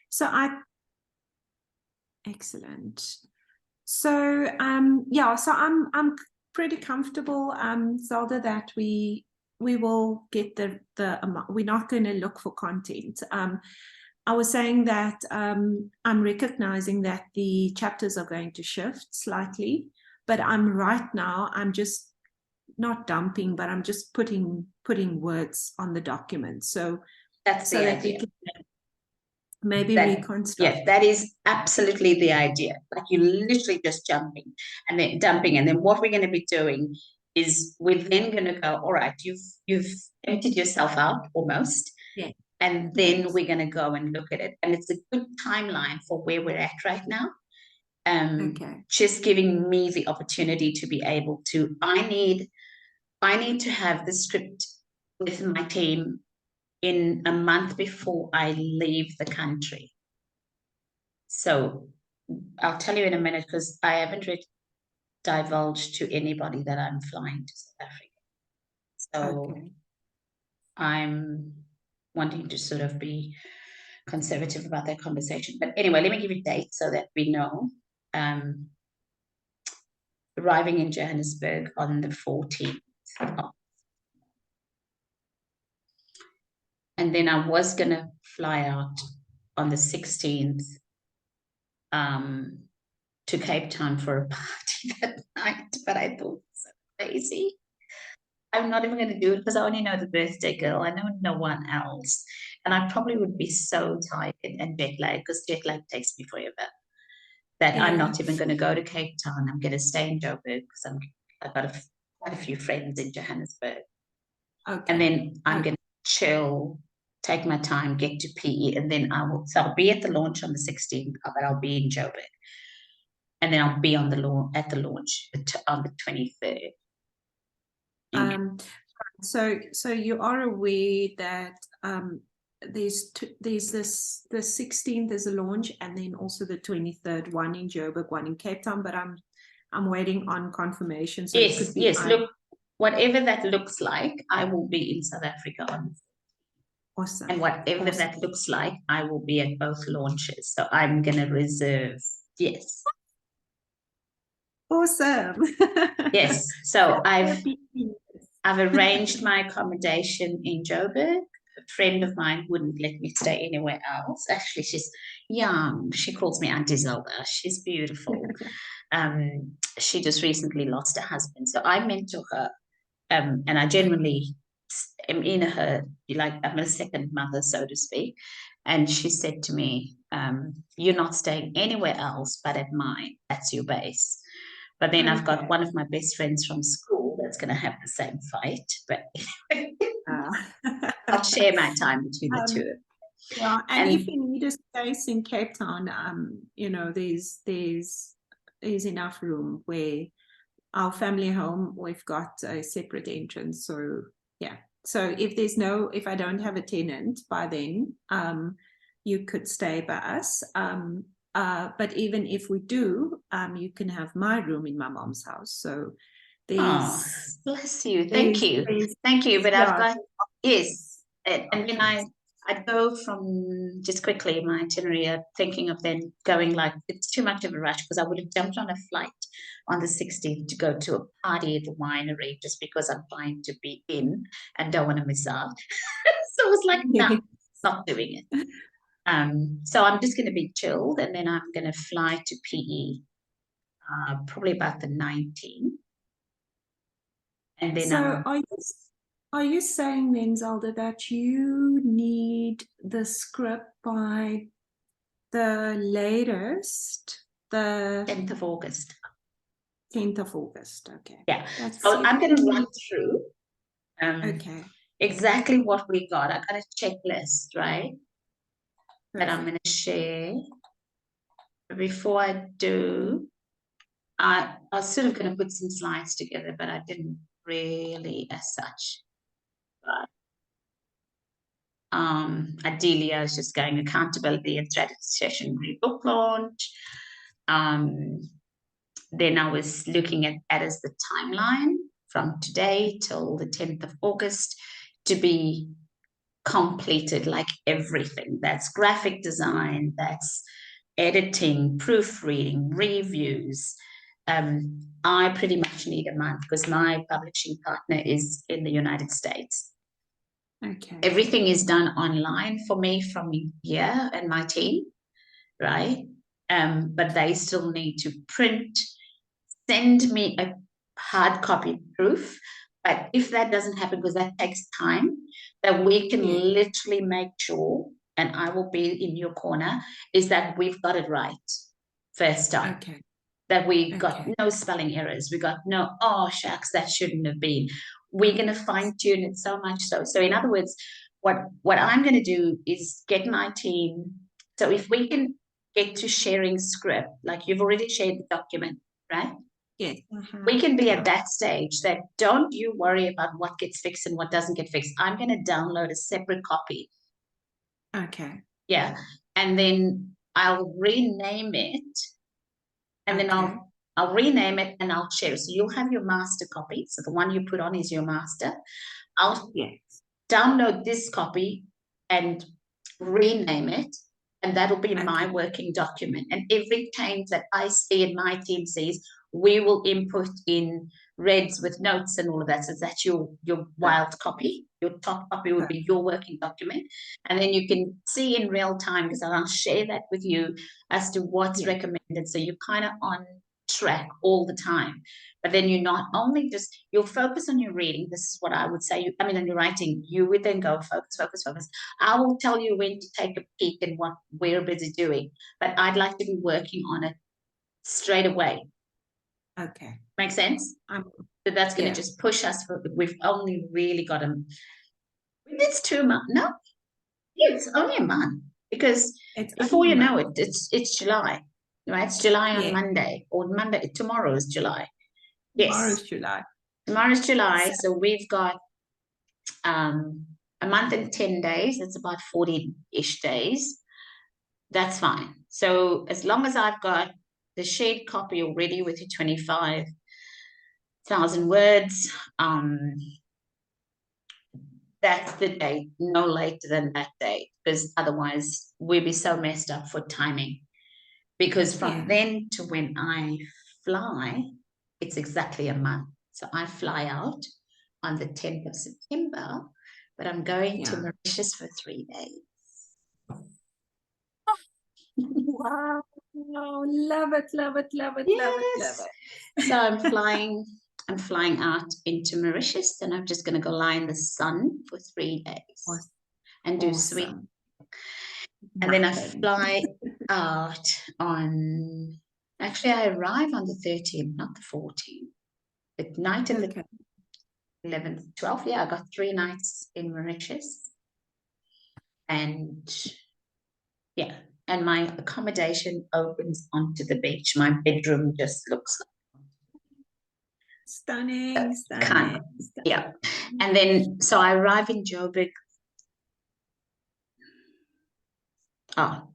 So excellent. So yeah, so I'm pretty comfortable, Zelda, that we will get the amount. We're not going to look for content. I was saying that I'm recognizing that the chapters are going to shift slightly, but I'm just not dumping, but I'm just putting words on the document. So that's the idea. Maybe reconstruct. Yes, that is absolutely the idea. Like you're literally just jumping and then dumping. And then what we're going to be doing is we're then going to go, all right, you've emptied yourself out almost. Yeah. And then we're going to go and look at it. And it's a good timeline for where we're at right now. Just giving me the opportunity to be able to, I need to have the script with my team in a month before I leave the country. So I'll tell you in a minute, because I haven't divulged to anybody that I'm flying to South Africa. So I'm wanting to sort of be conservative about that conversation. But anyway, let me give you dates so that we know. Arriving in Johannesburg on the 14th. And then I was going to fly out on the 16th to Cape Town for a party that night, but I thought so crazy. I'm not even going to do it because I only know the birthday girl. I know no one else. And I probably would be so tired and jet lag, because jet lag takes me forever, that I'm not even going to go to Cape Town. I'm going to stay in Joburg because I've got quite a few friends in Johannesburg. And then I'm going to chill, take my time, get to PE, and then I'll be at the launch on the 16th, but I'll be in Joburg. And then I'll be on the at the launch on the 23rd. So you are aware that there's the 16th is a launch, and then also the 23rd, one in Joburg, one in Cape Town, but I'm waiting on confirmation. So yes, look, whatever that looks like, I will be in South Africa on. Awesome. And whatever that looks like, I will be at both launches. So I'm gonna reserve. Yes. Awesome. Yes. So I've arranged my accommodation in Joburg. A friend of mine wouldn't let me stay anywhere else. Actually, she's young. She calls me Auntie Zelda. She's beautiful. She just recently lost her husband. So I mentor her. And I genuinely am in her, like I'm a second mother, so to speak. And she said to me, you're not staying anywhere else but at mine. That's your base. But then I've got one of my best friends from school that's going to have the same fight. But I'll share my time between the two. Yeah, and if you need a space in Cape Town, there's enough room. Where our family home, we've got a separate entrance. So yeah. So if I don't have a tenant by then, you could stay by us. But even if we do, you can have my room in my mom's house. So there's bless you. Thank you. But I've got and then I'd go from, just quickly, my itinerary, thinking of then going, like, it's too much of a rush, because I would have jumped on a flight on the 16th to go to a party at the winery just because I'm trying to be in and don't want to miss out. So it was like, no, not doing it. So I'm just going to be chilled, and then I'm going to fly to PE probably about the 19th. And then so are you saying then, Zelda, that you need the script by the latest, the 10th of August? 10th of August, okay. Yeah. So I'm going to run through exactly what we got. I got a checklist, right? That I'm going to share. Before I do, I was sort of going to put some slides together, but I didn't really as such. Ideally, I was just going accountability and strategy session, book launch. Then I was looking at as the timeline from today till the 10th of August to be completed, like everything. That's graphic design, that's editing, proofreading, reviews. I pretty much need a month because my publishing partner is in the United States. Okay. Everything is done online for me from here and my team, right? But they still need to print, send me a hard copy proof. But if that doesn't happen, because that takes time, that we can literally make sure, and I will be in your corner, is that we've got it right first time. Okay. That we got no spelling errors. We got no, oh, shucks, that shouldn't have been. We're going to fine tune it so much so. So in other words, what I'm going to do is get my team. So if we can get to sharing script, like you've already shared the document, right? Yes. We can be at that stage that don't you worry about what gets fixed and what doesn't get fixed. I'm going to download a separate copy. Okay. Yeah. And then I'll rename it. And then I'll rename it and I'll share it. So you'll have your master copy. So the one you put on is your master. I'll download this copy and rename it. And that'll be my working document. And every change that I see and my team sees, we will input in reds with notes and all of that. So that's your wild copy. Your top copy would be your working document. And then you can see in real time, because I'll share that with you as to what's recommended. So you're kind of on track all the time. But then you're not only just, you'll focus on your reading. This is what I would say. On your writing, you would then go focus. I will tell you when to take a peek and what we're busy doing. But I'd like to be working on it straight away. Okay. Makes sense? But that's going to just push us. We've only really got it's 2 months. No, it's only a month. Because before you know it, it's July. Right? It's July on Monday. Or Monday, tomorrow is July. Tomorrow's July. Tomorrow's July. So we've got a month and 10 days. That's about 40-ish days. That's fine. So as long as I've got the shared copy already with your 25,000 words, that's the date, no later than that date, because otherwise we'll be so messed up for timing. Because from then to when I fly, it's exactly a month. So I fly out on the 10th of September, but I'm going to Mauritius for 3 days. Wow. Love it. So I'm flying out into Mauritius, and I'm just going to go lie in the sun for 3 days and do sweet. And then I fly out on, actually I arrive on the 13th, not the 14th. The night of the 11th, 12th. Yeah, I got 3 nights in Mauritius. And and my accommodation opens onto the beach. My bedroom just looks stunning. Yeah. And then, so I arrive in Joburg.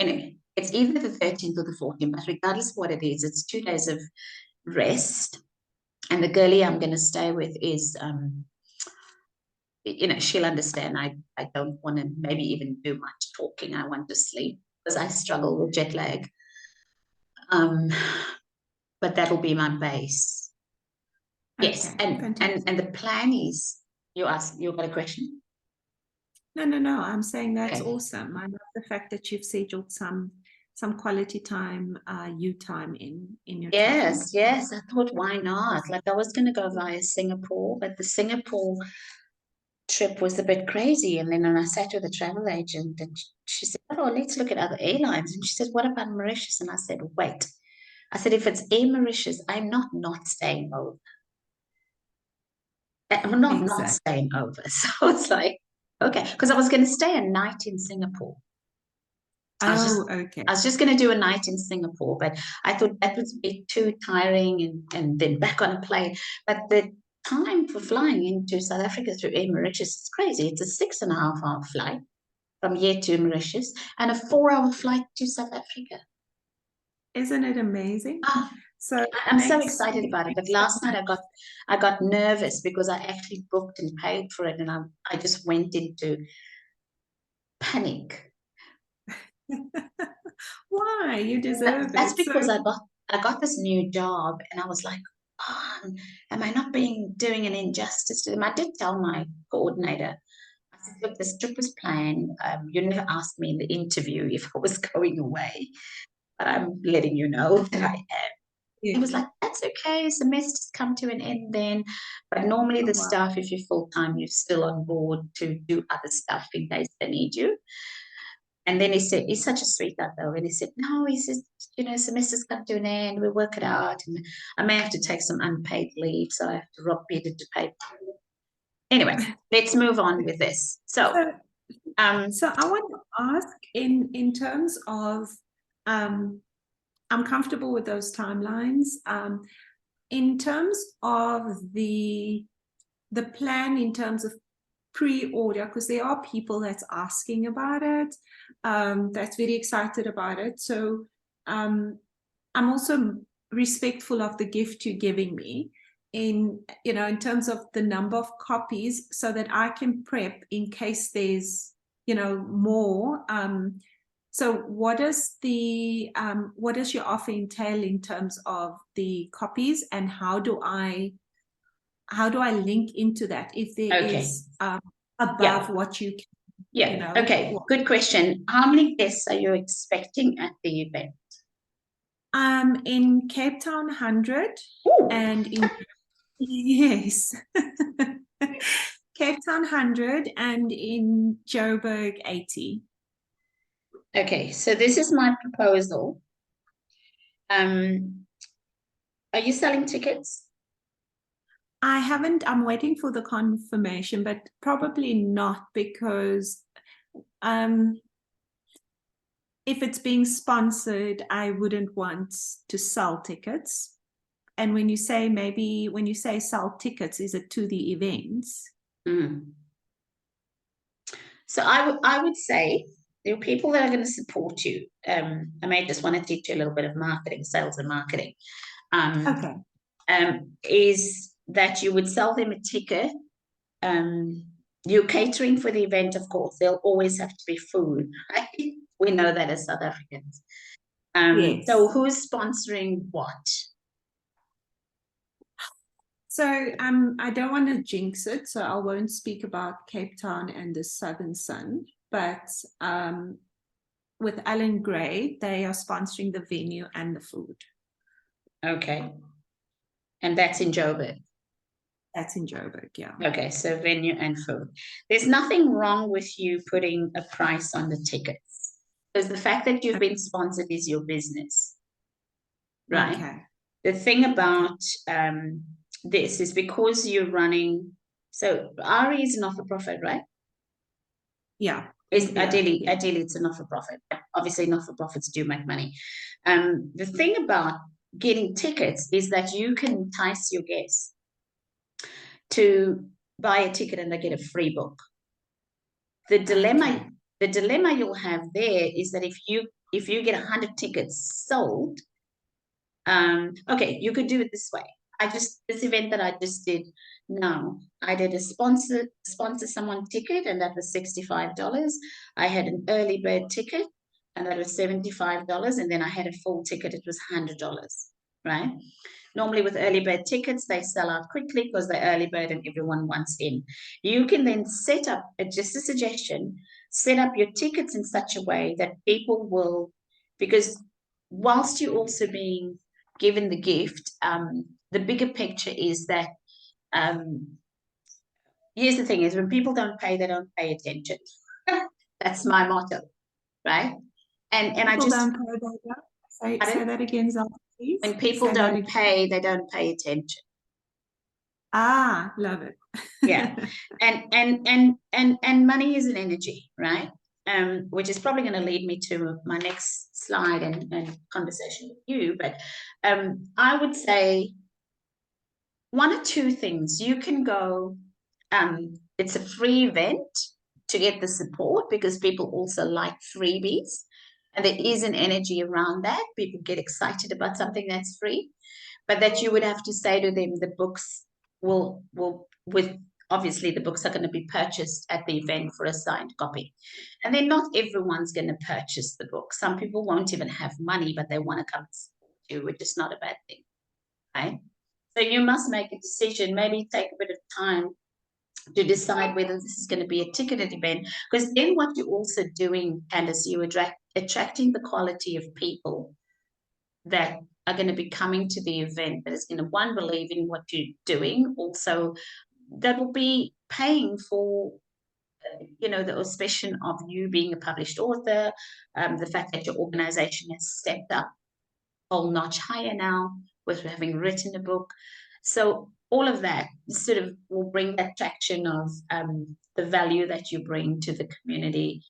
Anyway, it's either the 13th or the 14th, but regardless of what it is, it's 2 days of rest. And the girlie I'm going to stay with is, she'll understand. I don't want to maybe even do much talking. I want to sleep because I struggle with jet lag. But that'll be my base. Yes, and the plan is, you got a question? No. I'm saying that's awesome. I love the fact that you've scheduled some quality time, you time in your Yes. I thought, why not? Like I was going to go via Singapore, but the Singapore trip was a bit crazy. And then when I sat with a travel agent, and she said, "Oh, let's look at other airlines." And she said, "What about Mauritius?" And I said, "Wait." I said, "If it's Air Mauritius, I'm not staying over. I'm not staying over." So it's like, okay, because I was going to stay a night in Singapore. I was just going to do a night in Singapore, but I thought that would be too tiring and then back on a plane. But the time for flying into South Africa through Air Mauritius is crazy. It's a 6.5-hour flight from here to Mauritius and a 4-hour flight to South Africa. Isn't it amazing? So I'm so excited about it. But last night I got nervous because I actually booked and paid for it, and I just went into panic. Why? You deserve That's it. because So, I got this new job and I was like, oh, am I not doing an injustice to them? I did tell my coordinator, I said, look, this trip was planned. You never asked me in the interview if I was going away, but I'm letting you know that I am. yeah. He was like, that's okay, semesters come to an end then. But normally the Wow. staff, if you're full-time, you're still on board to do other stuff in case they need you. And then he said, he's such a sweetheart though. And he said, no, he says, semesters come to an end, we work it out. And I may have to take some unpaid leave, so I have to rob Peter to pay. Anyway, let's move on with this. So I want to ask in terms of I'm comfortable with those timelines. In terms of the plan, in terms of pre-order, because there are people that's asking about it, that's very excited about it. So I'm also respectful of the gift you're giving me in terms of the number of copies, so that I can prep in case there's more. So what does your offer entail in terms of the copies, and how do I link into that if there is above what you can, Okay, good question. How many guests are you expecting at the event? In Cape Town 100. Ooh. And in yes. Cape Town 100 and in Joburg 80. Okay, so this is my proposal. Are you selling tickets? I haven't, I'm waiting for the confirmation, but probably not, because if it's being sponsored, I wouldn't want to sell tickets. And when you say sell tickets, is it to the events? Mm. So I would say there are people that are going to support you. I may just want to teach you a little bit of marketing, sales and marketing. Okay. Is that you would sell them a ticket. You're catering for the event, of course. There'll always have to be food. Right? We know that as South Africans. Yes. So who's sponsoring what? So I don't want to jinx it, so I won't speak about Cape Town and the Southern Sun, but with Alan Gray, they are sponsoring the venue and the food. Okay. And that's in Joburg? That's in Joburg, yeah. Okay, so venue and food. There's nothing wrong with you putting a price on the tickets, because the fact that you've been sponsored is your business, right? Okay. The thing about this is because you're running, so RE is not for profit, right? Yeah. Ideally it's a not-for-profit. Obviously not-for-profits do make money. The thing about getting tickets is that you can entice your guests to buy a ticket and they get a free book. The dilemma you'll have there is that if you get 100 tickets sold, okay, you could do it this way. This event that I just did now, I did a sponsor someone ticket, and that was $65. I had an early bird ticket, and that was $75, and then I had a full ticket, it was $100, right? Normally with early bird tickets, they sell out quickly because they're early bird and everyone wants in. You can then set up, just a suggestion, set up your tickets in such a way that people will, because whilst you're also being given the gift, the bigger picture is that here's the thing is, when people don't pay, they don't pay attention. That's my motto, right? And people I just don't pay, say that again, Zelda, please. When people don't pay, they don't pay attention. Love it. Yeah. And money is an energy, right? Which is probably going to lead me to my next slide and conversation with you. But I would say one or two things. You can go, it's a free event to get the support, because people also like freebies. And there is an energy around that. People get excited about something that's free, but that you would have to say to them, the books will with obviously the books are going to be purchased at the event for a signed copy. And then not everyone's going to purchase the book. Some people won't even have money, but they want to come to you, which is not a bad thing, right? So you must make a decision, maybe take a bit of time to decide whether this is going to be a ticketed event. Because then what you're also doing, Candice, you're attracting the quality of people that are going to be coming to the event, that is going to, one, believe in what you're doing, also that will be paying for, you know, the auspicion of you being a published author, the fact that your organization has stepped up a whole notch higher now with having written a book. So all of that sort of will bring that traction of the value that you bring to the community.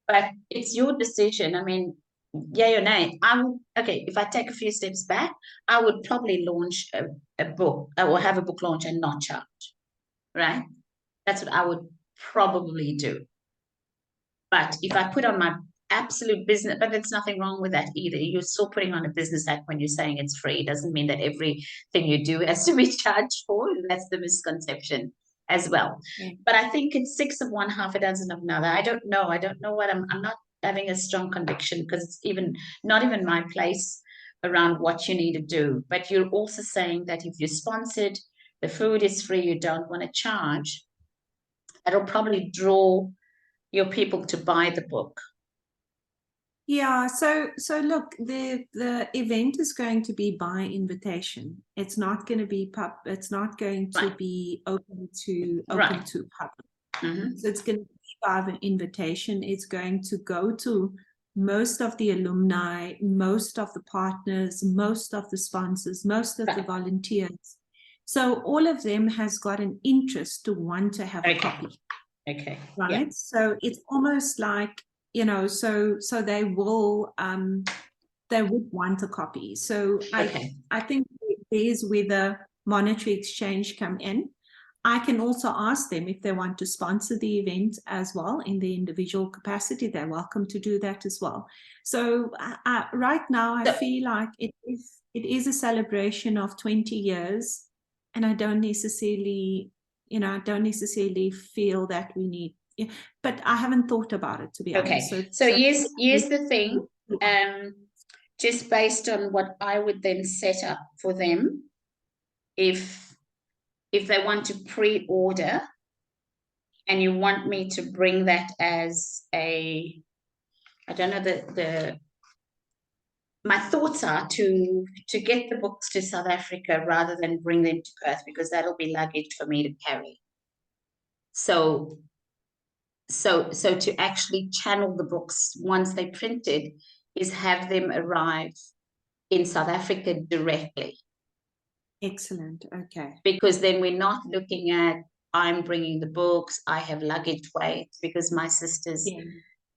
But it's your decision. I mean, yay or nay. Okay, if I take a few steps back, I would probably launch a book or have a book launch and not charge, right? That's what I would probably do. But if I put on my absolute business, but there's nothing wrong with that either. You're still putting on a business act when you're saying it's free. It doesn't mean that everything you do has to be charged for. That's the misconception as well. Yeah. But I think it's 6 of one, half a dozen of another. I don't know. I don't know what I'm not having a strong conviction because it's not even my place around what you need to do. But you're also saying that if you're sponsored, the food is free, you don't want to charge, that'll probably draw your people to buy the book. Yeah, so look, the event is going to be by invitation. It's not going to be it's not going to be open to public. Mm-hmm. So it's going to be by invitation. It's going to go to most of the alumni, most of the partners, most of the sponsors, most of the volunteers. So all of them has got an interest to want to have a copy. Okay. Right. Yeah. So it's almost like, you know, so they would want a copy. So I think there's where the monetary exchange come in. I can also ask them if they want to sponsor the event as well in the individual capacity. They're welcome to do that as well. So right now I feel like it is a celebration of 20 years, and I don't necessarily feel that we need. Yeah, but I haven't thought about it, to be honest. So here's the thing. Just based on what I would then set up for them, if they want to pre-order, and you want me to bring that as I don't know, my thoughts are to get the books to South Africa rather than bring them to Perth, because that'll be luggage for me to carry. So to actually channel the books once they're printed is have them arrive in South Africa directly. Excellent. Okay. Because then we're not looking at, I'm bringing the books, I have luggage weight, because my sisters,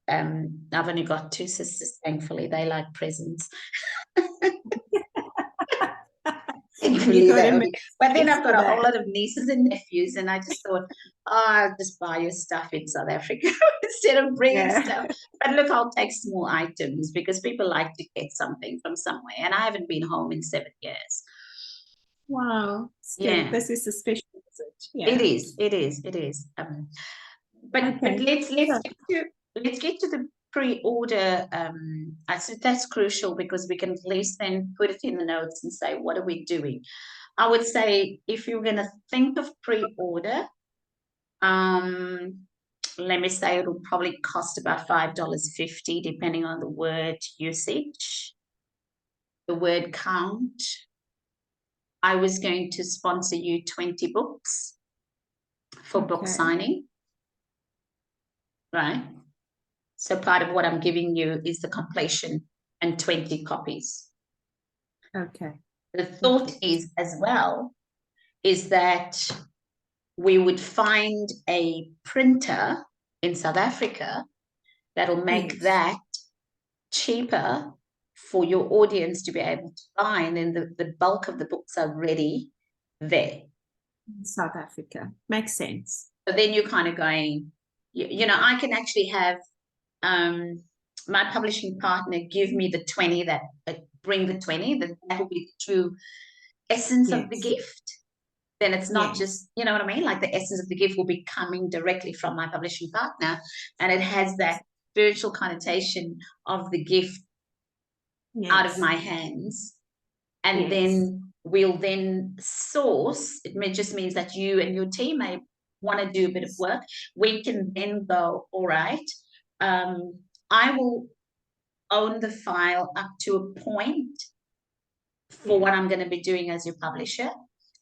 I've only got 2 sisters, thankfully, they like presents. Thankfully, but then I've got a whole lot of nieces and nephews, and I just thought, I'll just buy your stuff in South Africa instead of bringing stuff. But look, I'll take small items because people like to get something from somewhere, and I haven't been home in 7 years. Wow. Yeah, this is a special visit. Yeah. It is. But let's get to the pre-order. I said that's crucial because we can at least then put it in the notes and say, what are we doing? I would say if you're going to think of pre-order, let me say it'll probably cost about $5.50 depending on the word usage, the word count. I was going to sponsor you 20 books for book signing, right? So part of what I'm giving you is the completion and 20 copies. Okay. The thought is as well is that we would find a printer in South Africa that'll make that cheaper for your audience to be able to buy, and then the bulk of the books are ready there. South Africa. Makes sense. So then you're kind of going, you know, I can actually have my publishing partner give me the 20 bring the 20, that will be the true essence of the gift. then it's not Yes. just, you know what I mean? Like the essence of the gift will be coming directly from my publishing partner, and it has that spiritual connotation of the gift out of Yes. my hands. And Yes. then we'll then source, just means that you and your team may want to do a bit of work. We can then go, all right, I will own the file up to a point for what I'm going to be doing as your publisher.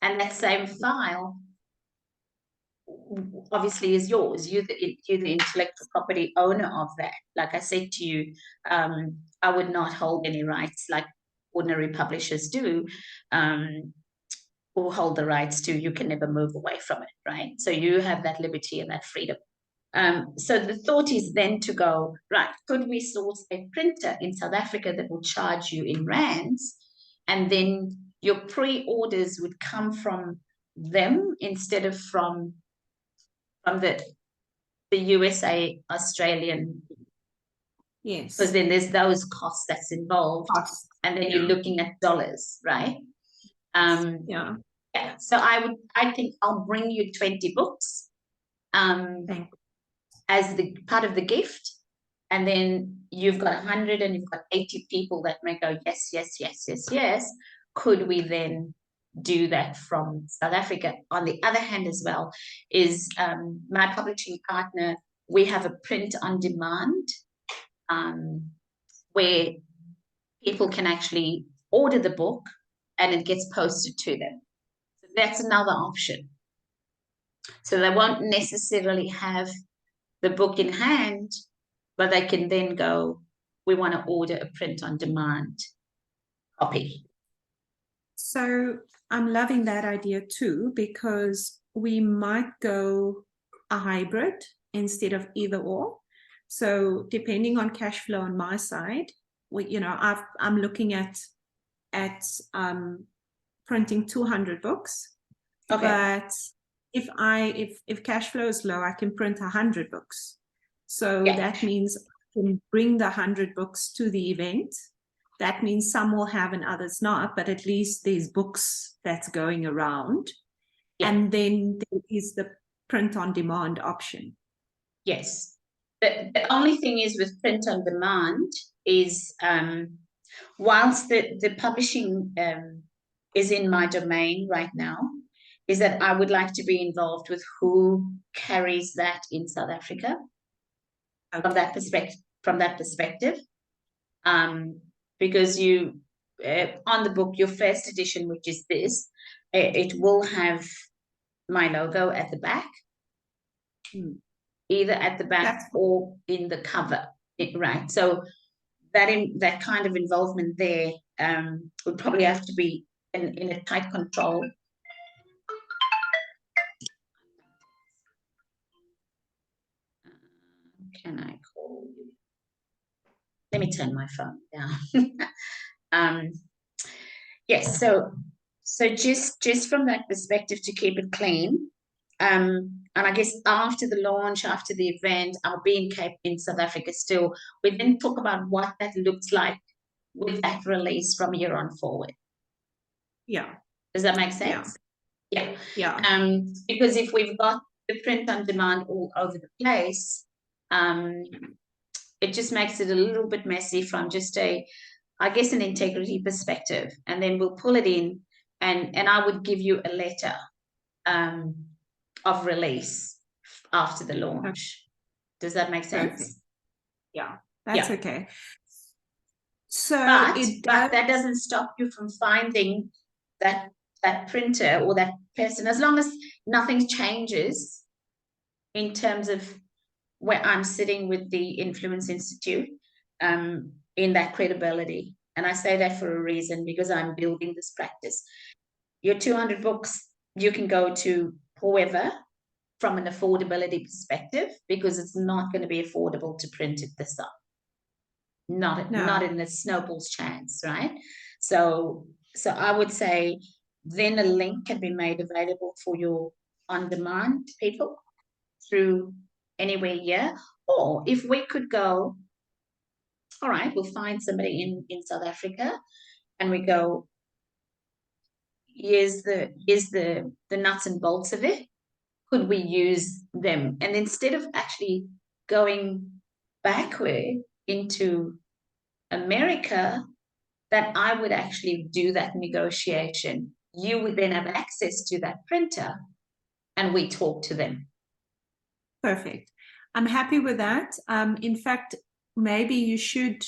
And that same file obviously is yours. You're the intellectual property owner of that. Like I said to you, I would not hold any rights like ordinary publishers do, or hold the rights to. You can never move away from it, right? So you have that liberty and that freedom. So the thought is then to go, right, could we source a printer in South Africa that will charge you in rands, and then your pre-orders would come from them instead of from the USA, Australian, Yes. because then there's those costs that's involved, and then you're looking at dollars, right? Yeah. So I think I'll bring you 20 books as the part of the gift, and then you've got 100 and you've got 80 people that may go, yes, yes, yes, yes, yes. Could we then do that from South Africa? On the other hand as well is my publishing partner, we have a print on demand where people can actually order the book and it gets posted to them. So that's another option. So they won't necessarily have the book in hand, but they can then go, we want to order a print on demand copy. So I'm loving that idea too, because we might go a hybrid instead of either or. So depending on cash flow on my side, I'm looking at printing 200 books. Okay. But if cash flow is low, I can print 100 books. So that means I can bring the 100 books to the event. That means some will have and others not, but at least there's books that's going around. And then there is the print on demand option. Yes. The only thing is with print on demand is whilst the publishing is in my domain right now, is that I would like to be involved with who carries that in South Africa. Okay. From that perspective, because you on the book, your first edition, which is this, it will have my logo at the back, either at the back or in the cover, right? So that kind of involvement there would probably have to be in a tight control. Can I call you? Let me turn my phone down. Yes, so just from that perspective, to keep it clean, and I guess after the launch, after the event, I'll be in South Africa still. We then talk about what that looks like with that release from here on forward. Yeah. Does that make sense? Yeah. Because if we've got the print on demand all over the place, it just makes it a little bit messy from just an integrity perspective. And then we'll pull it in, and I would give you a letter of release after the launch. Okay. Does that make sense? Perfect. Yeah, that's okay. So but that doesn't stop you from finding that printer or that person, as long as nothing changes in terms of where I'm sitting with the Influence Institute in that credibility. And I say that for a reason, because I'm building this practice. Your 200 books, you can go to whoever from an affordability perspective, because it's not going to be affordable to print it this up. Not in a snowball's chance, right? So I would say then a link can be made available for your on-demand people through anywhere here. Or if we could go, all right, we'll find somebody in South Africa, and we go, here's the nuts and bolts of it. Could we use them? And instead of actually going backward into America, that I would actually do that negotiation. You would then have access to that printer and we talk to them. Perfect. I'm happy with that. In fact, maybe you should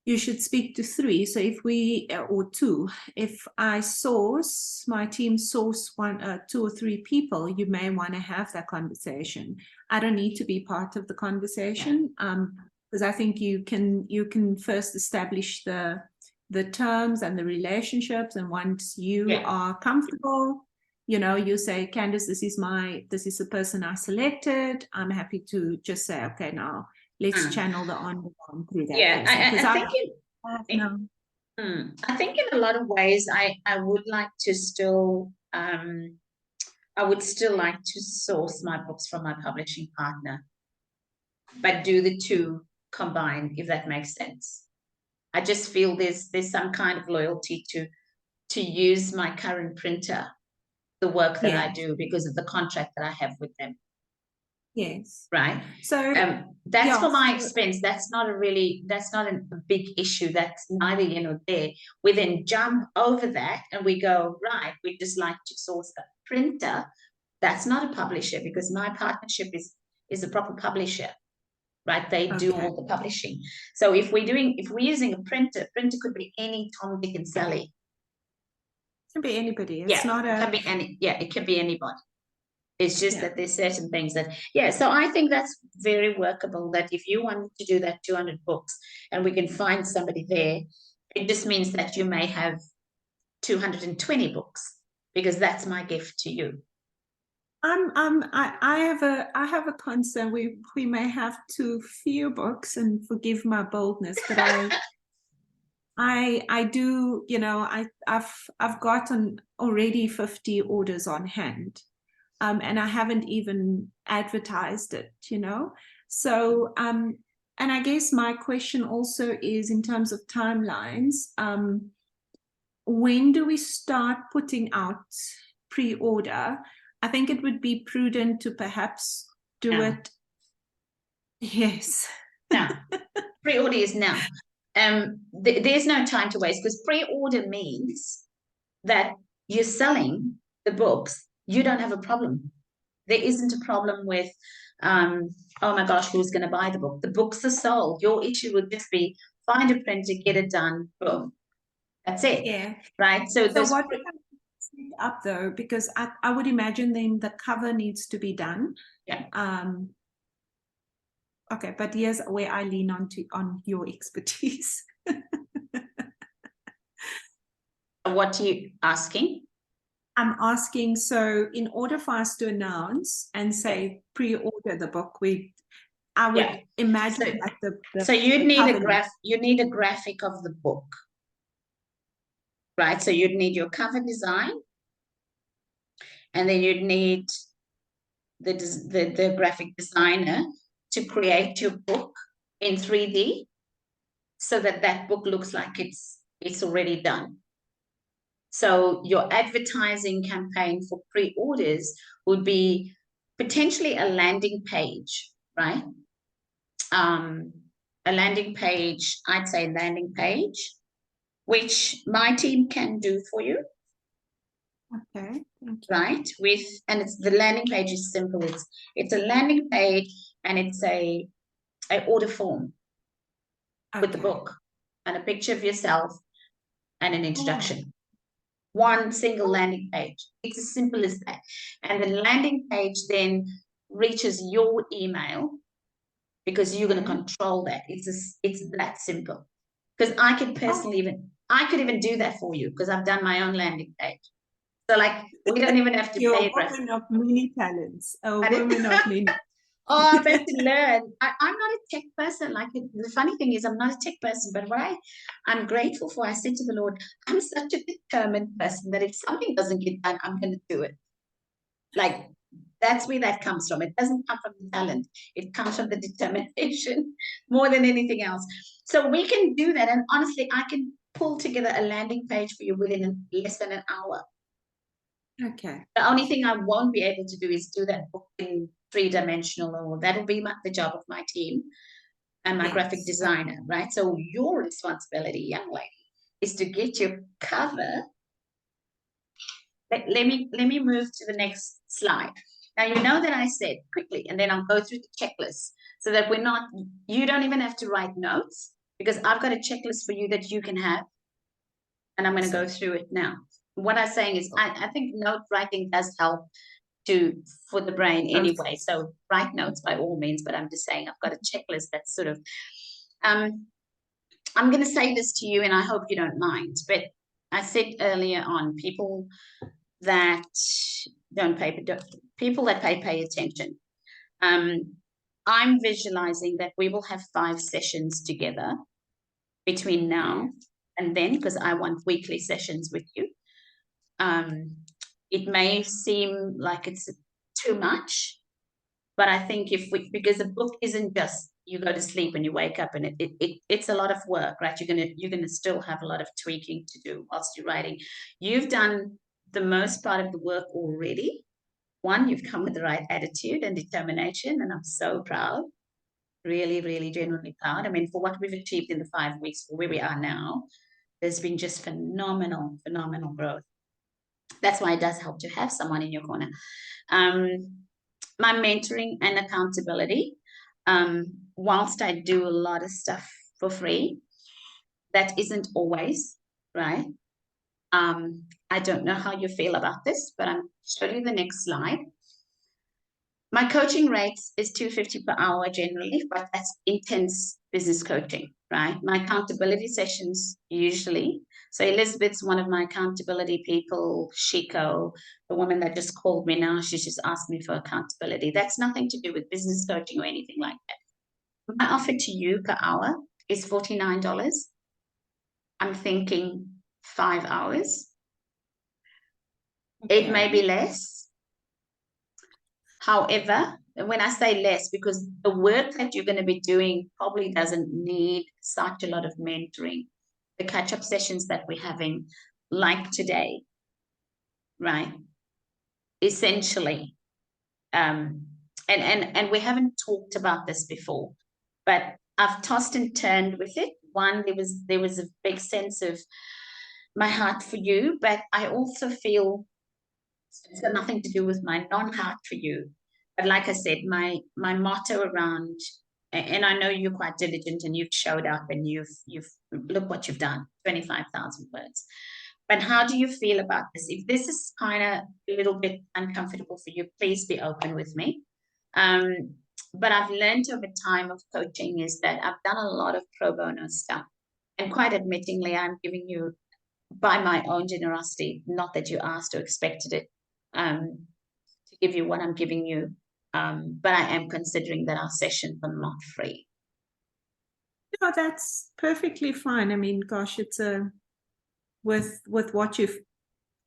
speak to 3. So if we, or 2, if my team source 1, 2 or 3 people, you may want to have that conversation. I don't need to be part of the conversation, because I think you can first establish the terms and the relationships, and once you are comfortable, you say, Candice, this is the person I selected. I'm happy to just say, okay, now let's channel the on through that person. I think in a lot of ways, I would like to still, I would still like to source my books from my publishing partner, but do the two combined, if that makes sense. I just feel there's some kind of loyalty to use my current printer, the work that I do, because of the contract that I have with them. Yes. Right. So that's for my expense. That's not a big issue. That's neither here nor there. We then jump over that and we go, right, we just like to source a printer. That's not a publisher, because my partnership is a proper publisher. Right. They do all the publishing. So if we're using a printer could be any Tom, Dick, and Sally. It can be anybody. It's not it can be it can be anybody. It's just that there's certain things that, so I think that's very workable, that if you want to do that 200 books and we can find somebody there, it just means that you may have 220 books, because that's my gift to you. I have a concern. We may have too few books, and forgive my boldness, but I do, I've gotten already 50 orders on hand. And I haven't even advertised it, So, and I guess my question also is, in terms of timelines, when do we start putting out pre-order? I think it would be prudent to perhaps do it. Yes. Now, pre-order is now. There's no time to waste, because pre-order means that you're selling the books. You don't have a problem. There isn't a problem with, oh my gosh, who's going to buy the book? The books are sold. Your issue would just be find a printer, get it done, boom. That's it. Yeah. Right. So what would I set up though? Because I would imagine then the cover needs to be done. Yeah. Okay, but here's where I lean on your expertise. What are you asking? I'm asking, so in order for us to announce and say pre-order the book, I would imagine that so you'd need a graphic of the book, right? So you'd need your cover design, and then you'd need the graphic designer to create your book in 3D, so that book looks like it's already done. So your advertising campaign for pre-orders would be potentially a landing page, right? A landing page, I'd say landing page, which my team can do for you. Okay. Right? And the landing page is simple. It's a landing page, and it's a order form with the book and a picture of yourself and an introduction. One single landing page. It's as simple as that. And the landing page then reaches your email, because you're going to control that. It's that simple. Because I could personally even do that for you, because I've done my own landing page. So we don't even have to You're pay a woman of many talents. A woman of many. Oh, I have to learn. I'm not a tech person. The funny thing is, I'm not a tech person, but what I'm grateful for, I said to the Lord, I'm such a determined person that if something doesn't get done, I'm going to do it. That's where that comes from. It doesn't come from the talent. It comes from the determination more than anything else. So we can do that. And honestly, I can pull together a landing page for you within less than an hour. Okay. The only thing I won't be able to do is do that book in 3-dimensional, or that'll be the job of my team and my graphic designer, right? So your responsibility, young lady, is to get your cover. Let me move to the next slide. Now, you know that I said quickly, and then I'll go through the checklist so that you don't even have to write notes, because I've got a checklist for you that you can have. And I'm going to go through it now. What I'm saying is, I think note writing does help for the brain anyway. So write notes by all means, but I'm just saying I've got a checklist that's sort of, I'm going to say this to you, and I hope you don't mind, but I said earlier on, people that pay attention. I'm visualizing that we will have 5 sessions together between now and then, because I want weekly sessions with you. It may seem like it's too much, but I think because a book isn't just you go to sleep and you wake up, and it's a lot of work, right? You're gonna still have a lot of tweaking to do whilst you're writing. You've done the most part of the work already. One, you've come with the right attitude and determination, and I'm so proud. Really, really genuinely proud. I mean, for what we've achieved in the 5 weeks, for where we are now, there's been just phenomenal growth. That's why it does help to have someone in your corner. My mentoring and accountability. Whilst I do a lot of stuff for free, that isn't always, right? I don't know how you feel about this, but I'm showing you the next slide. My coaching rates is $250 per hour generally, but that's intense business coaching, right? My accountability sessions usually. So Elizabeth's one of my accountability people, Shiko, the woman that just called me now, she just asked me for accountability. That's nothing to do with business coaching or anything like that. My offer to you per hour is $49. I'm thinking 5 hours. Okay. It may be less. However, when I say less, because the work that you're going to be doing probably doesn't need such a lot of mentoring. The catch-up sessions that we're having, like today, right? Essentially, and we haven't talked about this before, but I've tossed and turned with it. One, there was a big sense of my heart for you, but I also feel it's got nothing to do with my non-heart for you. But like I said, my motto around, and I know you're quite diligent and you've showed up and you've look what you've done, 25,000 words. But how do you feel about this? If this is kind of a little bit uncomfortable for you, please be open with me. But I've learned over time of coaching is that I've done a lot of pro bono stuff. And quite admittingly, I'm giving you by my own generosity, not that you asked or expected it, to give you what I'm giving you. But I am considering that our sessions are not free. No, that's perfectly fine. I mean, gosh, it's with what you've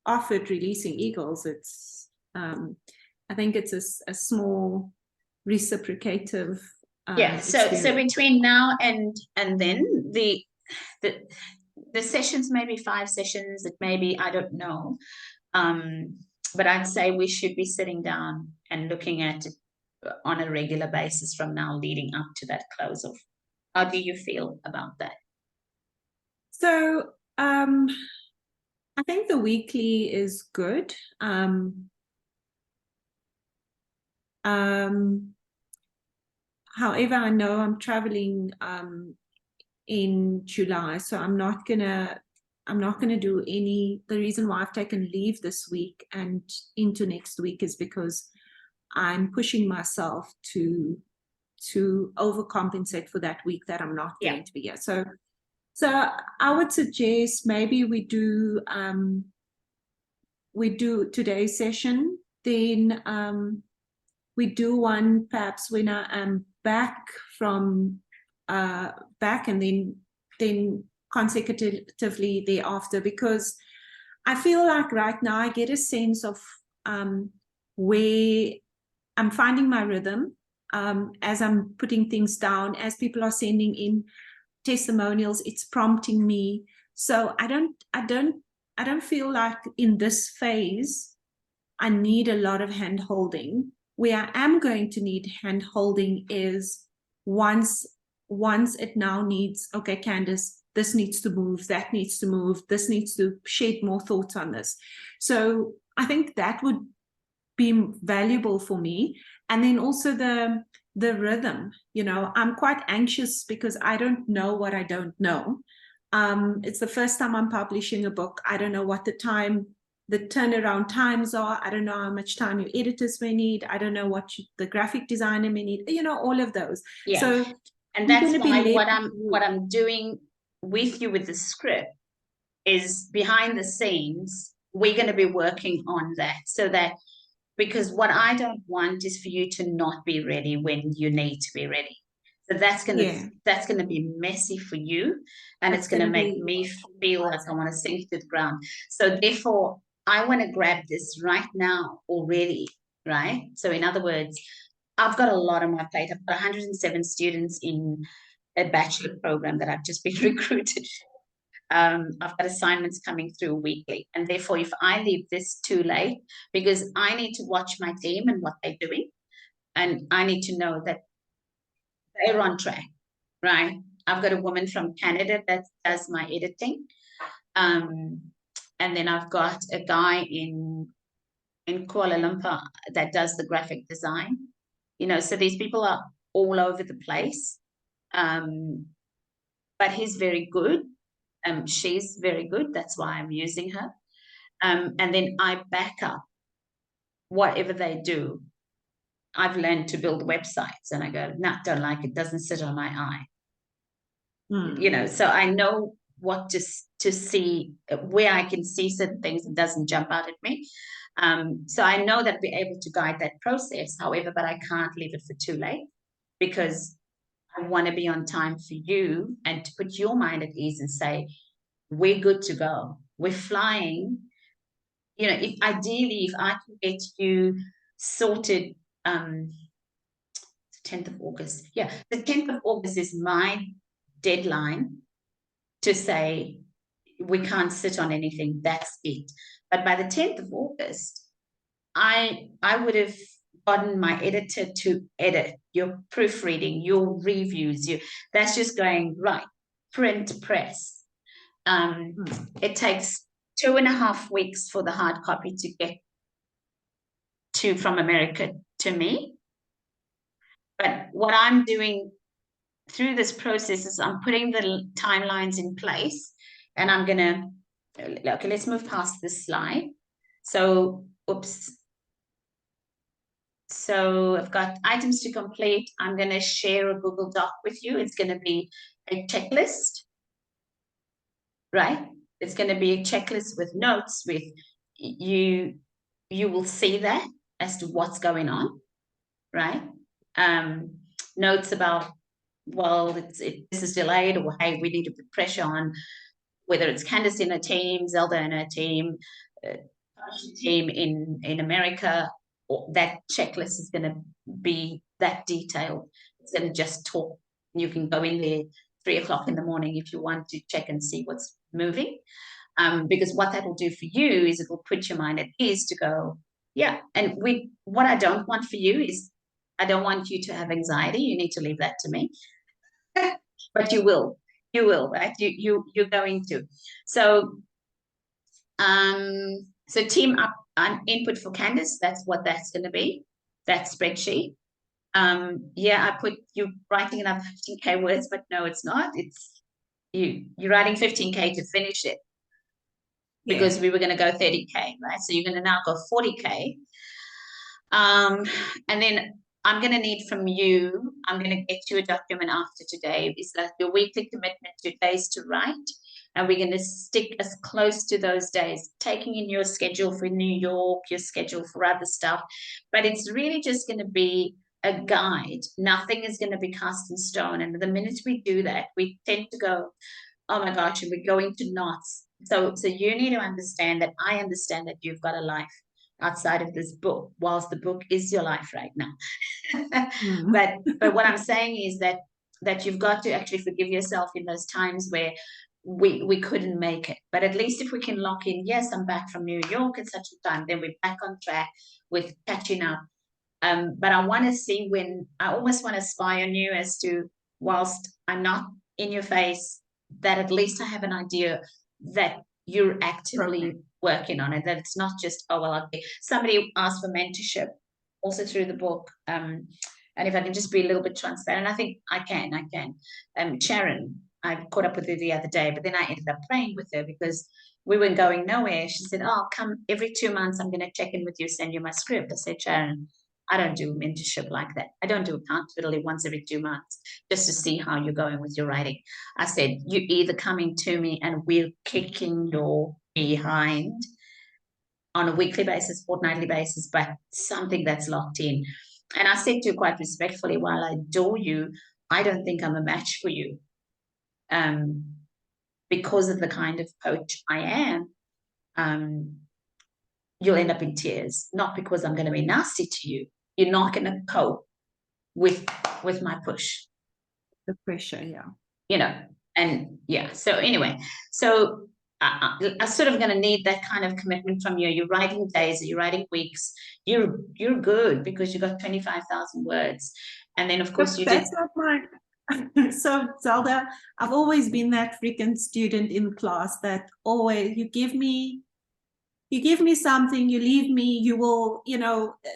offered releasing eagles, it's I think it's a small reciprocative yeah. So between now and then the sessions may be 5 sessions, it may be, I don't know. But I'd say we should be sitting down and looking at it on a regular basis from now leading up to that close off. How do you feel about that? So I think the weekly is good. However, I know I'm traveling in July, so I'm not gonna do any. The reason why I've taken leave this week and into next week is because I'm pushing myself to overcompensate for that week that I'm not going to be here. So I would suggest maybe we do today's session, then we do one perhaps when I am back from back, and then consecutively thereafter, because I feel like right now I get a sense of where I'm finding my rhythm as I'm putting things down, as people are sending in testimonials, it's prompting me So I don't feel like in this phase I need a lot of hand holding. Where I am going to need hand holding is once it now needs, okay, Candice, this needs to move, that needs to move, this needs to shed more thoughts on this. So I think that would be valuable for me. And then also the rhythm, I'm quite anxious because I don't know what I don't know. It's the first time I'm publishing a book. I don't know what the turnaround times are. I don't know how much time your editors may need. I don't know what the graphic designer may need, all of those. Yeah. So, and that's why what I'm doing with you with the script is behind the scenes, we're going to be working on that, so that, because what I don't want is for you to not be ready when you need to be ready. So that's gonna be messy for you, and it's gonna make me feel like I want to sink to the ground. So therefore, I want to grab this right now already, right? So in other words, I've got a lot on my plate. I've got 107 students in a bachelor program that I've just been recruited. I've got assignments coming through weekly, and therefore, if I leave this too late, because I need to watch my team and what they're doing, and I need to know that they're on track, right? I've got a woman from Canada that does my editing, and then I've got a guy in Kuala Lumpur that does the graphic design. So these people are all over the place, but he's very good. She's very good. That's why I'm using her. And then I back up whatever they do. I've learned to build websites, and I go, no, don't like it. Doesn't sit on my eye. So I know what to see, where I can see certain things. It doesn't jump out at me. So I know that I'll be able to guide that process. However, but I can't leave it for too late, because I want to be on time for you and to put your mind at ease and say, we're good to go. We're flying. If I can get you sorted, 10th of August. Yeah, the 10th of August is my deadline to say we can't sit on anything. That's it. But by the 10th of August, I would have gotten my editor to edit your proofreading, your reviews. That's just going right, print, press. It takes 2.5 weeks for the hard copy to get from America to me. But what I'm doing through this process is I'm putting the timelines in place, and I'm going to, okay, let's move past this slide. So, oops. So I've got items to complete. I'm going to share a Google Doc with you. It's going to be a checklist, right? It's going to be a checklist with notes with you. You will see that as to what's going on, right? Notes about, well, this is delayed, or hey, we need to put pressure on, whether it's Candice in her team, Zelda in her team, team in America. That checklist is going to be that detailed. It's going to just talk. You can go in there 3:00 in the morning if you want to check and see what's moving. Because what that will do for you is it will put your mind at ease to go, yeah. And what I don't want for you is, I don't want you to have anxiety. You need to leave that to me. But you will, right? You're going to. So, team up input for Candice. That's what that's going to be. That spreadsheet. I put you writing another 15K words, but no, it's not. It's you're writing 15K to finish it, because we were going to go 30K, right? So you're going to now go 40K. And then I'm going to need from you, I'm going to get you a document after today. Is that your weekly commitment to days to write? And we're going to stick as close to those days, taking in your schedule for New York, your schedule for other stuff. But it's really just going to be a guide. Nothing is going to be cast in stone. And the minute we do that, we tend to go, oh my gosh, and we're going to knots. So you need to understand that I understand that you've got a life outside of this book, whilst the book is your life right now. But what I'm saying is that you've got to actually forgive yourself in those times where we couldn't make it. But at least if we can lock in, yes, I'm back from New York at such a time, then we're back on track with catching up. But I want to see when I almost want to spy on you as to, whilst I'm not in your face, that at least I have an idea that you're actively working on it, that it's not just, oh, well, okay. Somebody asked for mentorship also through the book. And if I can just be a little bit transparent, I think I can. Sharon, I caught up with her the other day, but then I ended up praying with her because we weren't going nowhere. She said, oh, come every 2 months, I'm going to check in with you, send you my script. I said, Sharon, I don't do mentorship like that. I don't do accountability once every 2 months just to see how you're going with your writing. I said, you're either coming to me and we're kicking your behind on a weekly basis, fortnightly basis, but something that's locked in. And I said to you quite respectfully, while I adore you, I don't think I'm a match for you. Because of the kind of coach I am, you'll end up in tears, not because I'm going to be nasty to you. You're not going to cope with my push. The pressure, yeah. You know, and yeah. So anyway, so I sort of going to need that kind of commitment from you. You're writing days, you're writing weeks. You're good because you got 25,000 words, and then of course That's not my. So Zelda, I've always been that freaking student in class that always you give me something, you leave me, you will,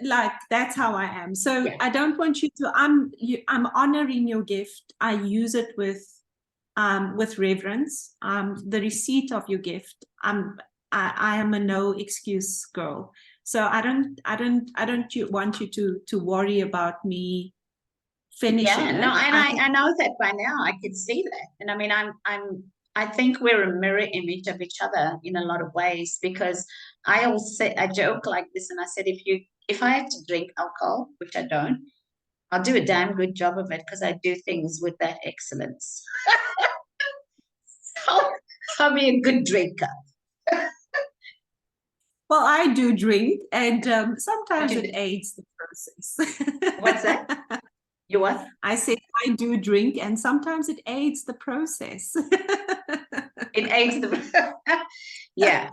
like that's how I am. So yeah. I don't want you to. I'm honoring your gift. I use it with reverence. The receipt of your gift. I am a no excuse girl. So I don't want you to worry about me finishing. Yeah, no, and I know that by now. I can see that, and I mean, I think we're a mirror image of each other in a lot of ways, because I joke like this, and I said, if I have to drink alcohol, which I don't, I'll do a damn good job of it because I do things with that excellence. So I'll be a good drinker. Well, I do drink, and sometimes it aids the process. What's that? You what? I said I do drink, and sometimes it aids the process. It aids the yeah.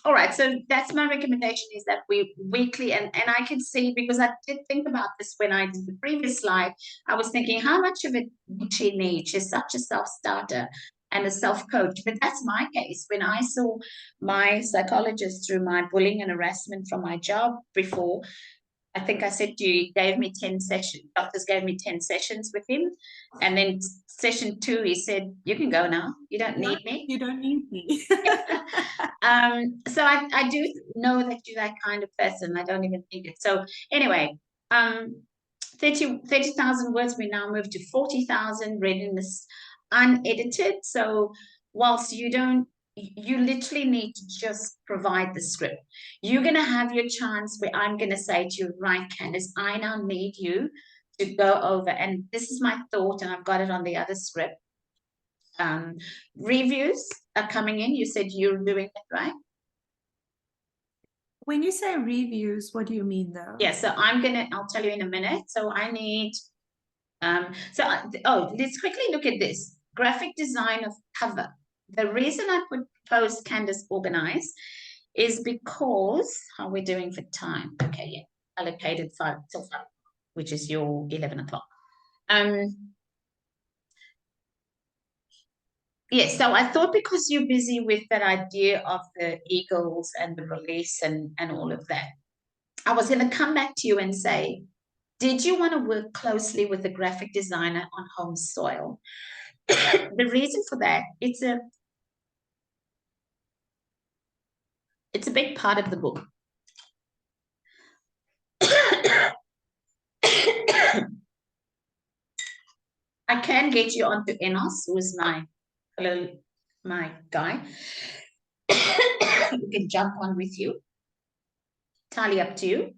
All right. So that's my recommendation, is that we weekly, and I can see, because I did think about this when I did the previous slide. I was thinking, how much of it would she need? She's such a self-starter and a self-coach. But that's my case. When I saw my psychologist through my bullying and harassment from my job before, I think I said to you, he gave me 10 sessions. Doctors gave me 10 sessions with him. And then session 2, he said, you can go now. You don't need me. You don't need me. So I do know that you're that kind of person. I don't even think it. So anyway, 30,000 words. We now move to 40,000 read in this unedited. So whilst you literally need to just provide the script. You're going to have your chance where I'm going to say to you, right, Candice, I now need you to go over, and this is my thought, and I've got it on the other script. Reviews are coming in. You said you're doing it, right? When you say reviews, what do you mean though? Yeah, so I'll tell you in a minute. So I need, let's quickly look at this. Graphic design of cover. The reason I proposed Candice organize is because, how are we doing for time? Okay, yeah, allocated 5 till 5, which is your 11 o'clock. Yes, so I thought, because you're busy with that idea of the eagles and the release and all of that, I was going to come back to you and say, did you want to work closely with a graphic designer on home soil? The reason for that, it's a big part of the book. I can get you onto Enos, who is my guy. We can jump on with you. Tally up to you.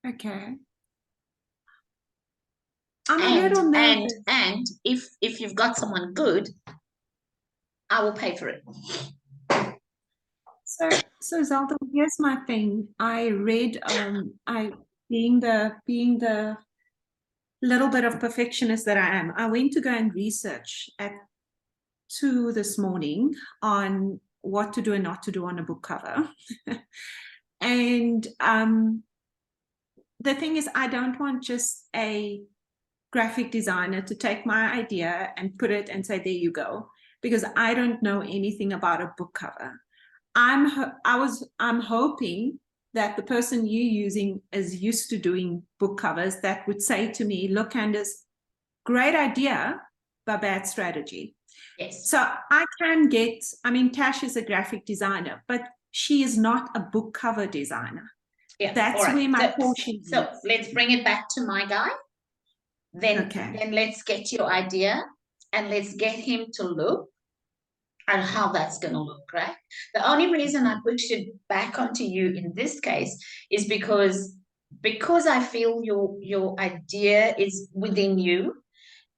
Okay. And if you've got someone good, I will pay for it. So Zelda, here's my thing. I read being the little bit of perfectionist that I am, I went to go and research at 2 this morning on what to do and not to do on a book cover. And the thing is, I don't want just a graphic designer to take my idea and put it and say, there you go, because I don't know anything about a book cover. I'm hoping that the person you're using is used to doing book covers that would say to me, look, Candice, great idea, but bad strategy. Yes. So I mean, Tash is a graphic designer, but she is not a book cover designer. Yeah. That's where my portion is. So let's bring it back to my guy. Then let's get your idea and let's get him to look and how that's going to look, right? The only reason I pushed it back onto you in this case is because I feel your idea is within you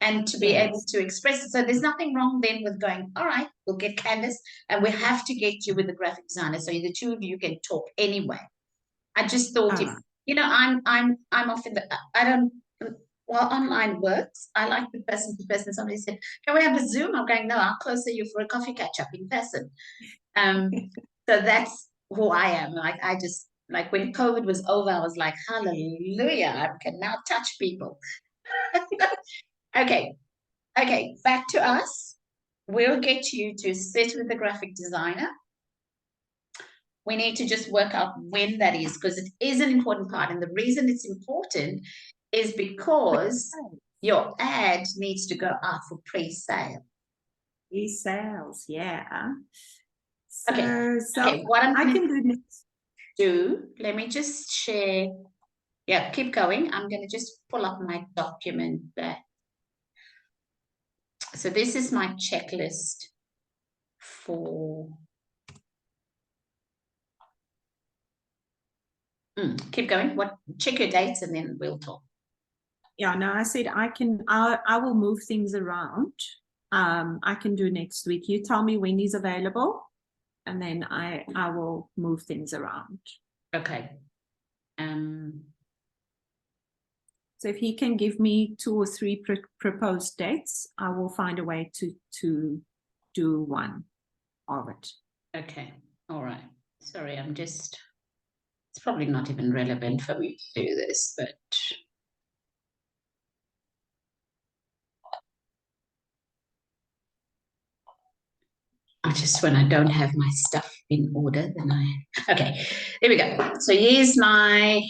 and to be able to express it. So there's nothing wrong then with going, all right, we'll get Candice and we have to get you with the graphic designer. So the two of you can talk anyway. I just thought I'm often I don't. Well, online works. I like the person to person. Somebody said, "Can we have a Zoom?" I'm going, "No, I'll closer you for a coffee catch up in person." So that's who I am. Like I just like when COVID was over, I was like, "Hallelujah! I can now touch people." Okay, back to us. We'll get you to sit with the graphic designer. We need to just work out when that is because it is an important part. And the reason it's important is because your ad needs to go out for pre-sale. Pre-sales, yeah. So, what I'm I can do, let me just share. Yeah, keep going. I'm going to just pull up my document there. So this is my checklist for keep going. Check your dates and then we'll talk. Yeah, no, I said I will move things around. I can do next week. You tell me when he's available and then I will move things around. Okay. So if he can give me 2 or 3 proposed dates, I will find a way to do one of it. Okay. All right. Sorry, it's probably not even relevant for me to do this, but when I don't have my stuff in order, then okay, there we go. So here's my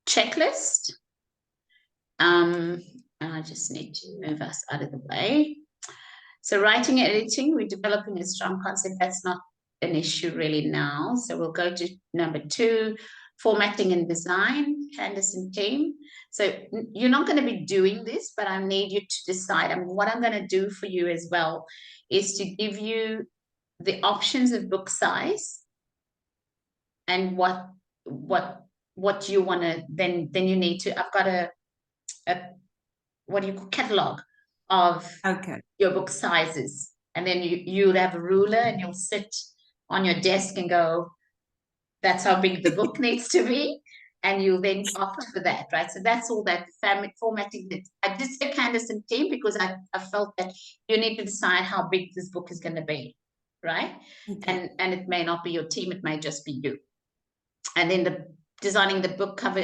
checklist. And I just need to move us out of the way. So writing and editing, we're developing a strong concept. That's not an issue really now. So we'll go to number 2, formatting and design, Candice and team. So you're not going to be doing this, but I need you to decide. And what I'm going to do for you as well is to give you the options of book size and what you want to, then you need to, I've got a what do you call catalog of your book sizes. And then you'll have a ruler and you'll sit on your desk and go, that's how big the book needs to be. And you'll then opt for that, right? So that's all that formatting. I did say Candice and team because I felt that you need to decide how big this book is going to be, right? And it may not be your team, it may just be you. And then designing the book cover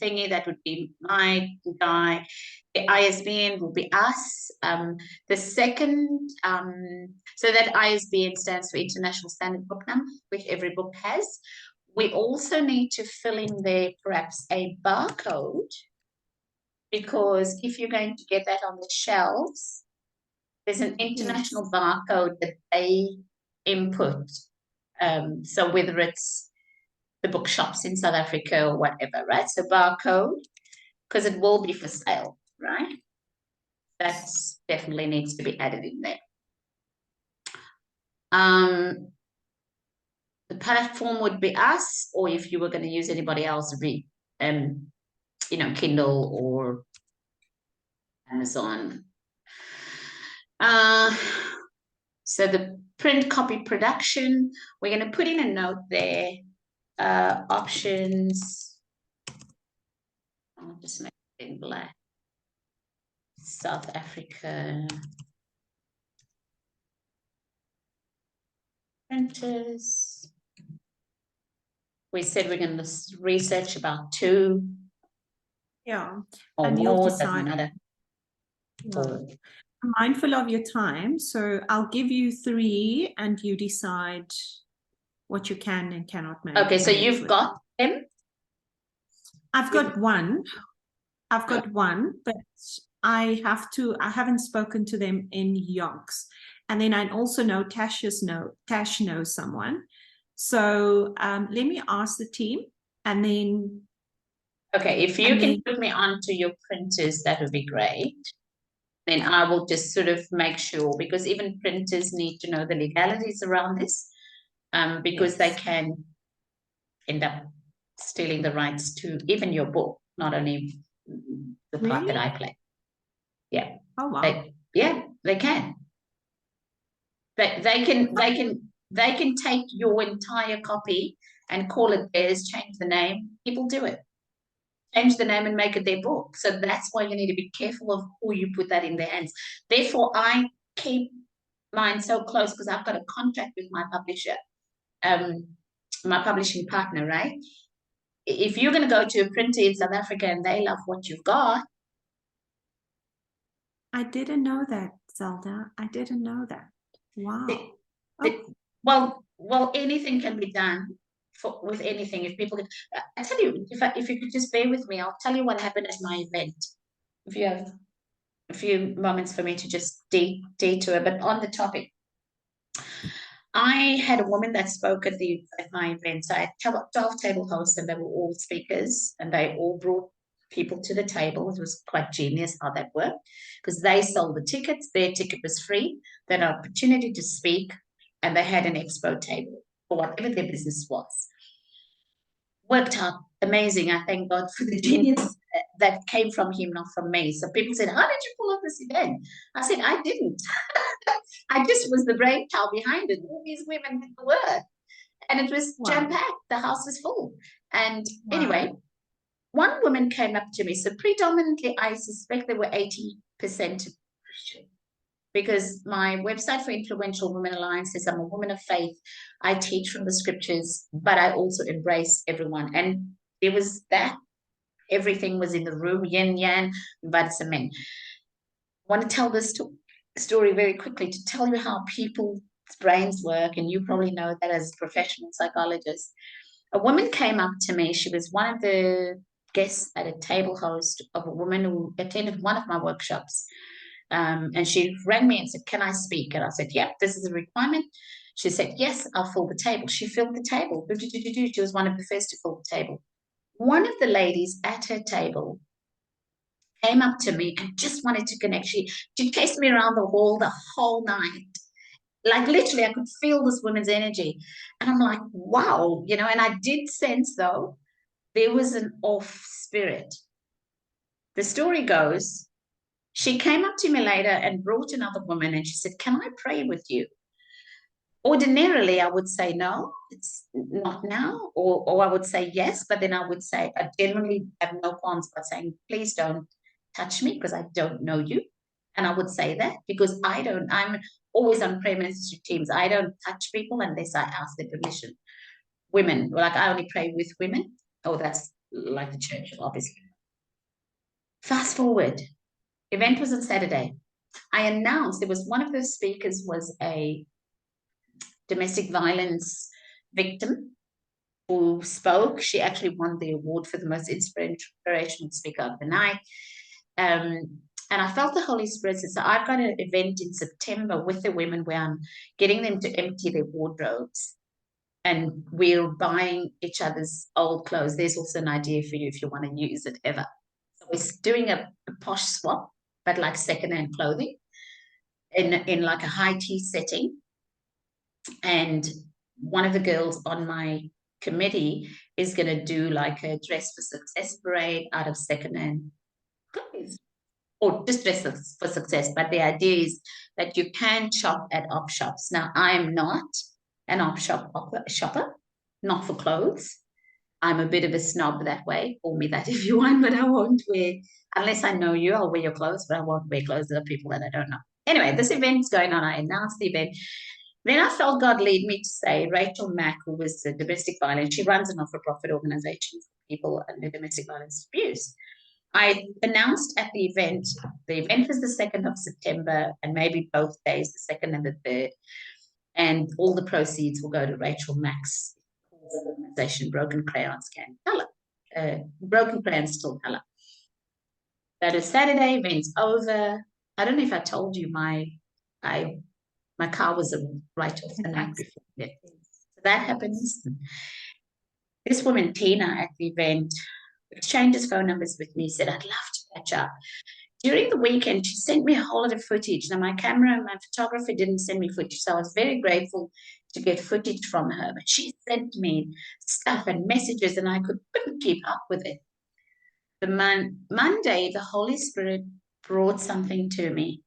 thingy, that would be my guy. The ISBN will be us. The second, so that ISBN stands for International Standard Book Number, which every book has. We also need to fill in there perhaps a barcode, because if you're going to get that on the shelves, there's an international barcode that they input. So whether it's the bookshops in South Africa or whatever, right? So barcode, because it will be for sale, right? That definitely needs to be added in there. The platform would be us, or if you were going to use anybody else, it'd be, Kindle or Amazon. So the print copy production, we're going to put in a note there. Options. I'll just make it in black. South Africa. Printers. We said we're going to research about 2. Yeah. Or And you'll more, doesn't decide. matter. Yeah. I'm mindful of your time, so I'll give you 3 and you decide what you can and cannot make. Okay, so you've got them? I've got one. I've got one, but I haven't spoken to them in yonks. And then I also know Tash knows someone. So let me ask the team and then. Okay, if you can put me onto your printers, that would be great. Then I will just sort of make sure, because even printers need to know the legalities around this, because they can end up stealing the rights to even your book, not only the part that I play. Yeah. Oh wow. They can. They can take your entire copy and call it theirs, change the name. People do it. Change the name and make it their book. So that's why you need to be careful of who you put that in their hands. Therefore, I keep mine so close because I've got a contract with my publisher, my publishing partner, right? If you're going to go to a printer in South Africa and they love what you've got. I didn't know that, Zelda. I didn't know that. Wow. Well, anything can be done with anything. If people, I tell you, if you could just bear with me, I'll tell you what happened at my event. If you have a few moments for me to just detour, but on the topic, I had a woman that spoke at my event. So I had 12 table hosts, and they were all speakers, and they all brought people to the table. It was quite genius how that worked, because they sold the tickets. Their ticket was free. They had an opportunity to speak, and they had an expo table for whatever their business was. Worked out amazing. I thank God for the genius that came from him, not from me. So people said, how did you pull off this event? I said, I didn't. I just was the brainchild behind it. All these women did the work. And it was jam-packed. The house was full. And anyway, one woman came up to me. So predominantly, I suspect there were 80% Christian. Because my website for Influential Women Alliance says I'm a woman of faith. I teach from the scriptures, but I also embrace everyone. And there was that. Everything was in the room, yin yang, but some men. I want to tell this story very quickly to tell you how people's brains work, and you probably know that as a professional psychologist. A woman came up to me. She was one of the guests at a table host of a woman who attended one of my workshops. And she rang me and said, can I speak? And I said, yep, this is a requirement. She said, yes, I'll fill the table. She filled the table. She was one of the first to fill the table. One of the ladies at her table came up to me and just wanted to connect. She chased me around the hall the whole night. Like literally, I could feel this woman's energy. And I'm like, wow, and I did sense, though, there was an off spirit. The story goes, she came up to me later and brought another woman, and she said, can I pray with you? Ordinarily, I would say no, it's not now, or I would say yes, but then I would say, I generally have no qualms about saying, please don't touch me because I don't know you. And I would say that because I'm always on prayer ministry teams. I don't touch people unless I ask their permission. Women, like I only pray with women. Oh, that's like the church, obviously. Fast forward, event was on Saturday. I announced, there was one of the speakers was a domestic violence victim who spoke. She actually won the award for the most inspirational speaker of the night. And I felt the Holy Spirit said, so I've got an event in September with the women where I'm getting them to empty their wardrobes. And we're buying each other's old clothes. There's also an idea for you if you want to use it ever. So we're doing a posh swap, but like secondhand clothing in like a high tea setting. And one of the girls on my committee is going to do like a dress for success parade out of secondhand clothes. Or just dress for success. But the idea is that you can shop at op shops. Now, I am not an op shopper, not for clothes. I'm a bit of a snob that way. Call me that if you want, but I won't wear, unless I know you, I'll wear your clothes, but I won't wear clothes of people that I don't know. Anyway, this event's going on. I announced the event. Then I felt God lead me to say, Rachel Mack, who was a domestic violence, she runs a not-for-profit organization for people under domestic violence abuse. I announced at the event was the 2nd of September, and maybe both days, the 2nd and the 3rd, and all the proceeds will go to Rachel Mack's organization, Broken Crayons Can Color. Broken Crayons Still Color. That is Saturday, event's over. I don't know if I told you my car was a write-off the night before. Yeah. So that happens. This woman, Tina, at the event, exchanges phone numbers with me, said, I'd love to catch up. During the weekend, she sent me a whole lot of footage. Now, my camera and my photographer didn't send me footage, so I was very grateful to get footage from her. But she sent me stuff and messages, and I couldn't keep up with it. The Monday, the Holy Spirit brought something to me,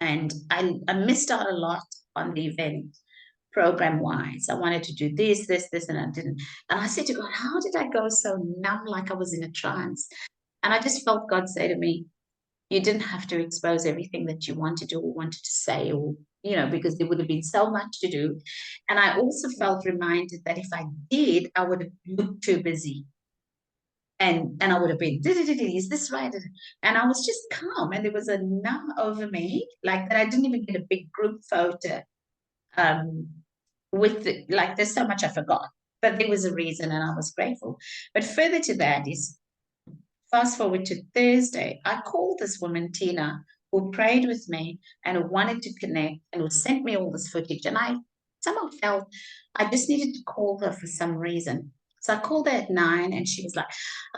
and I missed out a lot on the event program-wise. I wanted to do this, and I didn't. And I said to God, how did I go so numb, like I was in a trance? And I just felt God say to me, you didn't have to expose everything that you wanted to or wanted to say, or, because there would have been so much to do. And I also felt reminded that if I did, I would have looked too busy. And I would have been, is this right? And I was just calm, and there was a numb over me, like that I didn't even get a big group photo. There's so much I forgot, but there was a reason, and I was grateful. But further to that is, fast forward to Thursday, I called this woman, Tina, who prayed with me and who wanted to connect and who sent me all this footage. And I somehow felt I just needed to call her for some reason. So I called her at 9, and she was like,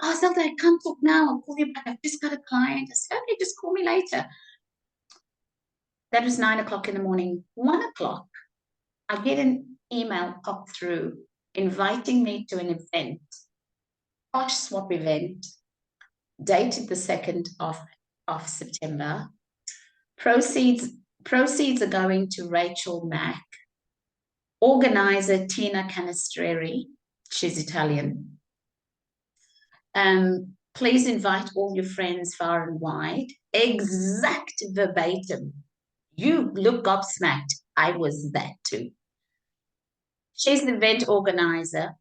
oh, Zelda, I can't talk now. I'll call you back. I've just got a client. I said, okay, just call me later. That was 9 o'clock in the morning. 1 o'clock, I get an email pop through inviting me to an event, Posh Swap event, dated the 2nd of September. Proceeds are going to Rachel Mack. Organizer Tina Canestreri, she's Italian. Please invite all your friends far and wide. Exact verbatim. You look gobsmacked. I was that too. She's the event organizer.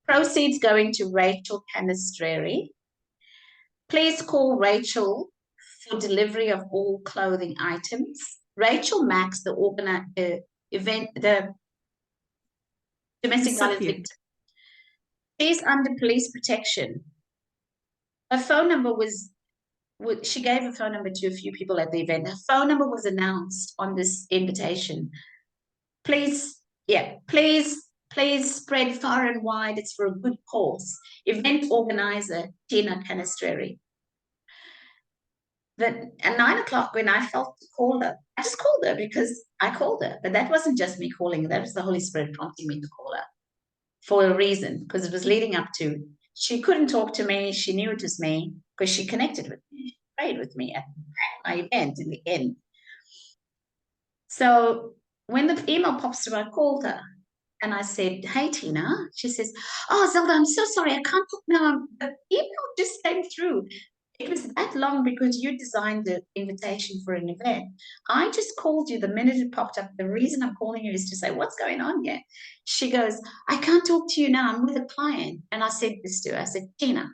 Proceeds going to Rachel Canestreri. Please call Rachel for delivery of all clothing items. Rachel Max, the domestic violence victim. She's under police protection. Her phone number she gave a phone number to a few people at the event. Her phone number was announced on this invitation. Please spread far and wide. It's for a good cause. Event organizer, Tina Canestreri. At 9 o'clock, when I felt to call her, I just called her because I called her. But that wasn't just me calling her. That was the Holy Spirit prompting me to call her for a reason, because it was leading up to, she couldn't talk to me. She knew it was me because she connected with me. She prayed with me at my event in the end. So when the email pops through, I called her and I said, hey, Tina. She says, oh, Zelda, I'm so sorry. I can't talk now. The email just came through. It was that long because you designed the invitation for an event. I just called you the minute it popped up. The reason I'm calling you is to say, what's going on here? She goes, I can't talk to you now. I'm with a client. And I said this to her. I said, Tina,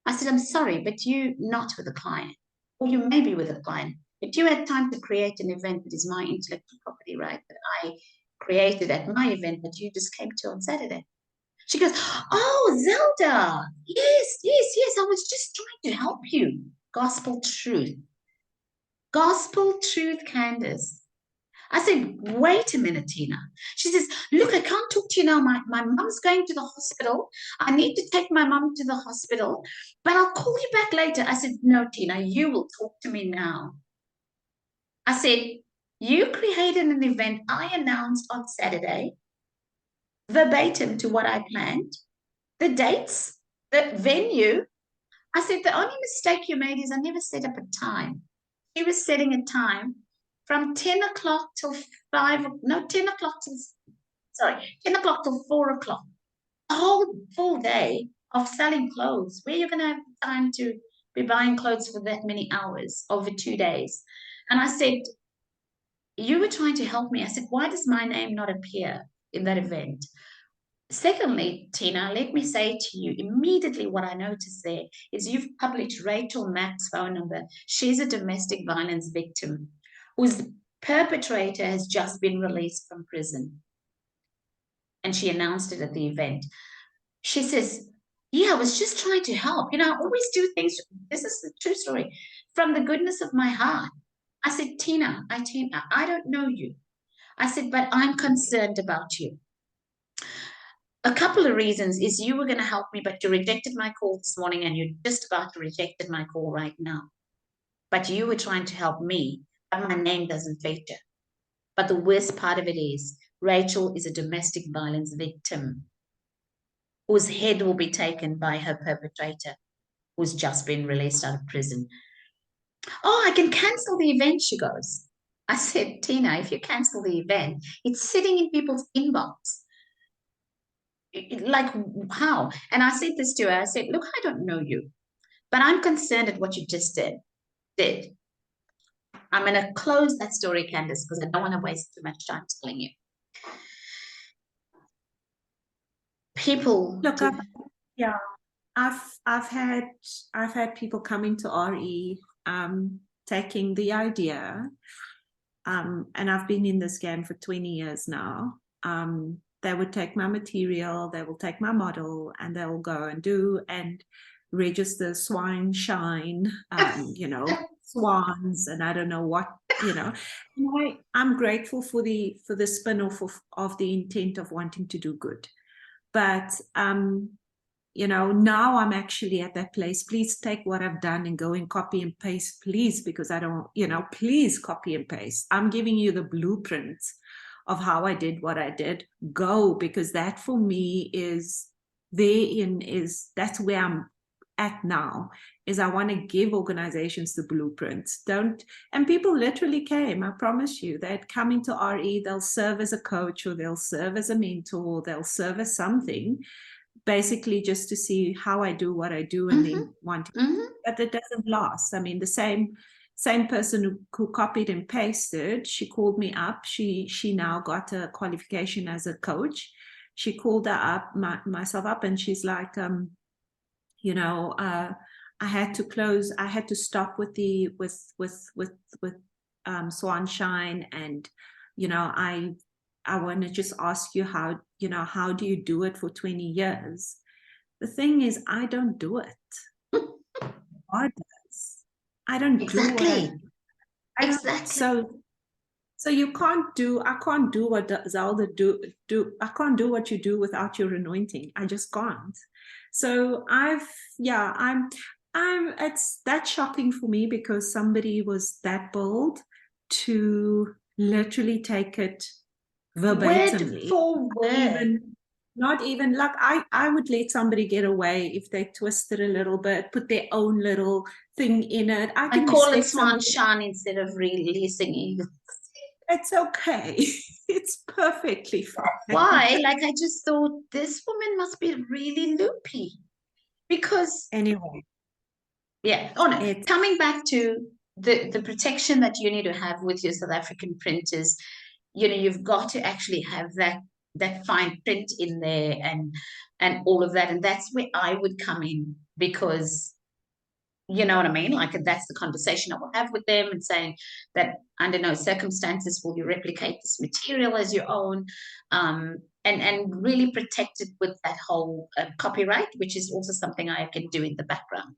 I said, I'm sorry, but you're not with a client. Or you may be with a client. But you had time to create an event that is my intellectual property right that I created at my event that you just came to on Saturday. She goes, oh, Zelda, yes, I was just trying to help you. Gospel truth, Candice. I said, wait a minute, Tina. She says, look, I can't talk to you now. My mom's going to the hospital. I need to take my mom to the hospital, but I'll call you back later. I said, no, Tina, you will talk to me now. I said, you created an event I announced on Saturday, verbatim to what I planned. The dates, the venue. I said, the only mistake you made is I never set up a time. She was setting a time from 10 o'clock till 10 o'clock till 4 o'clock. A whole full day of selling clothes. Where you're going to have time to be buying clothes for that many hours over 2 days? And I said, you were trying to help me. I said, why does my name not appear in that event? Secondly, Tina, let me say to you immediately what I noticed there is you've published Rachel Mack's phone number. She's a domestic violence victim whose perpetrator has just been released from prison. And she announced it at the event. She says, yeah, I was just trying to help. You know, I always do things. This is the true story from the goodness of my heart. I said, Tina, I don't know you. I said, but I'm concerned about you. A couple of reasons is you were going to help me, but you rejected my call this morning and you're just about to reject my call right now. But you were trying to help me, but my name doesn't feature. But the worst part of it is Rachel is a domestic violence victim whose head will be taken by her perpetrator who's just been released out of prison. Oh, I can cancel the event, she goes. I said, Tina, if you cancel the event, it's sitting in people's inbox. Like, how? And I said this to her. I said, look, I don't know you, but I'm concerned at what you just did. I'm going to close that story, Candice, because I don't want to waste too much time telling you. People Look, I've had people come into RE taking the idea, and I've been in this game for 20 years now. They would take my material, they will take my model, and they will go and do and register swine shine, you know, swans, and I don't know what, you know. I'm grateful for the spin-off of the intent of wanting to do good. But you know, now I'm actually at that place. Please take what I've done and go and copy and paste, please, because I don't, you know, please copy and paste. I'm giving you the blueprint of how I did what I did. Go, because that for me is that's where I'm at now, is I want to give organizations the blueprints. And people literally came, I promise you, they'd come into RE, they'll serve as a coach or they'll serve as a mentor, they'll serve as something, basically just to see how I do what I do and then want to, but it doesn't last. I mean, the same person who copied and pasted, she called me up. She now got a qualification as a coach. She called her up, myself up, and she's like, you know, I had to stop with the Swanshine, and you know, I want to just ask you how, you know, how do you do it for 20 years? The thing is, I don't do it. God does. I don't do what I do. Exactly. So you can't do, I can't do what Zelda do. I can't do what you do without your anointing. I just can't. So it's that shocking for me, because somebody was that bold to literally take it verbatimly. Word for word. Not even like I would let somebody get away if they twisted a little bit, put their own little thing in it. I can call it Swanshine instead of releasing it. It's okay. It's perfectly fine. Why? Like, I just thought this woman must be really loopy. Because anyway. Yeah. Oh no. Coming back to the protection that you need to have with your South African printers, you know, you've got to actually have that fine print in there and all of that. And that's where I would come in, because you know what I mean? Like, that's the conversation I will have with them, and saying that under no circumstances will you replicate this material as your own, and really protect it with that whole copyright, which is also something I can do in the background.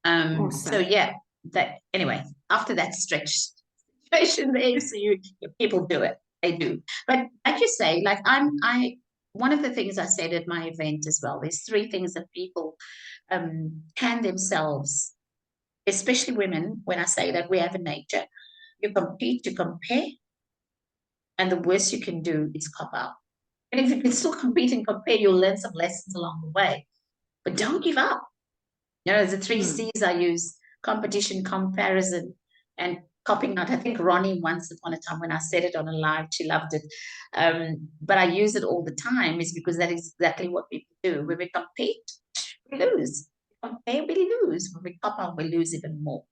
Awesome. So yeah, that anyway, after that stretch situation there, so people do it, they do. But like you say, like one of the things I said at my event as well, there's 3 things that people can themselves, especially women, when I say that we have a nature, you compete, you compare, and the worst you can do is cop out. And if you can still compete and compare, you'll learn some lessons along the way. But don't give up. You know, the 3 C's I use: competition, comparison, and copying out. I think Ronnie, once upon a time when I said it on a live, she loved it. But I use it all the time, is because that is exactly what people do. When we compete, we lose. Compare, we lose. When we cop out, we lose even more.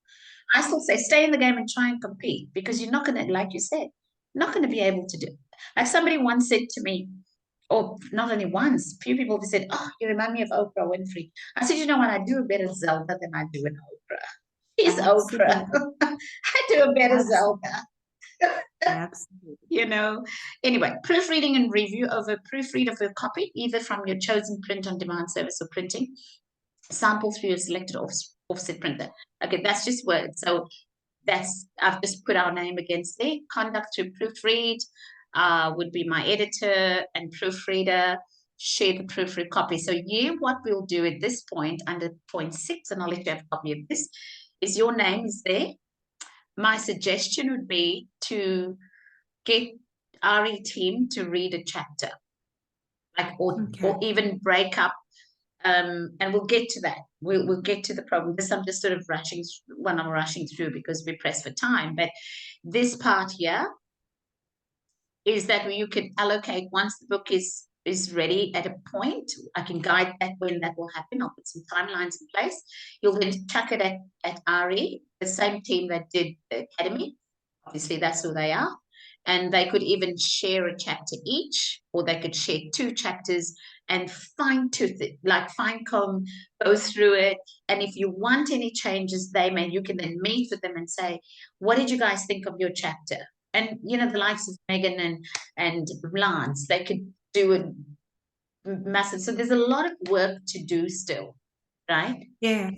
I still say stay in the game and try and compete, because you're not going to, like you said, not going to be able to do it. Like somebody once said to me, or not only once, a few people they said, "Oh, you remind me of Oprah Winfrey." I said, "You know what? I do a better Zelda than I do an Oprah. She's Oprah. Absolutely. I do a better Absolutely. Zelda." Absolutely. You know. Anyway, proofreading and review over proofread of a copy, either from your chosen print on demand service or printing. Sample through your selected offset printer. Okay, that's just words. So that's, I've just put our name against there. Conduct through proofread would be my editor and proofreader. Share the proofread copy. So yeah, what we'll do at this point under point 6, and I'll let you have a copy of this, is your name is there. My suggestion would be to get RE team to read a chapter, like or even break up. And we'll get to that. We'll get to the problem. This I'm just sort of rushing when I'm rushing through because we're pressed for time. But this part here is that you can allocate once the book is ready at a point. I can guide that when that will happen. I'll put some timelines in place. You'll then chuck it at RE, the same team that did the academy. Obviously, that's who they are. And they could even share a chapter each, or they could share 2 chapters and fine-tooth it, like fine-comb, go through it. And if you want any changes, you can then meet with them and say, what did you guys think of your chapter? And, you know, the likes of Megan and Lance, they could do a massive, so there's a lot of work to do still, right? Yeah,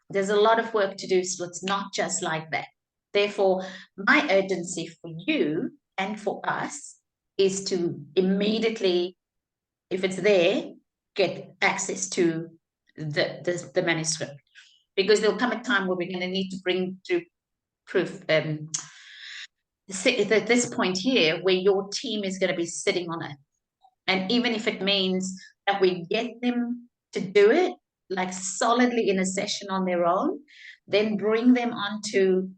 there's a lot of work to do, so it's not just like that. Therefore, my urgency for you and for us is to immediately, if it's there, get access to the manuscript, because there'll come a time where we're going to need to bring to proof at this point here where your team is going to be sitting on it. And even if it means that we get them to do it like solidly in a session on their own, then bring them onto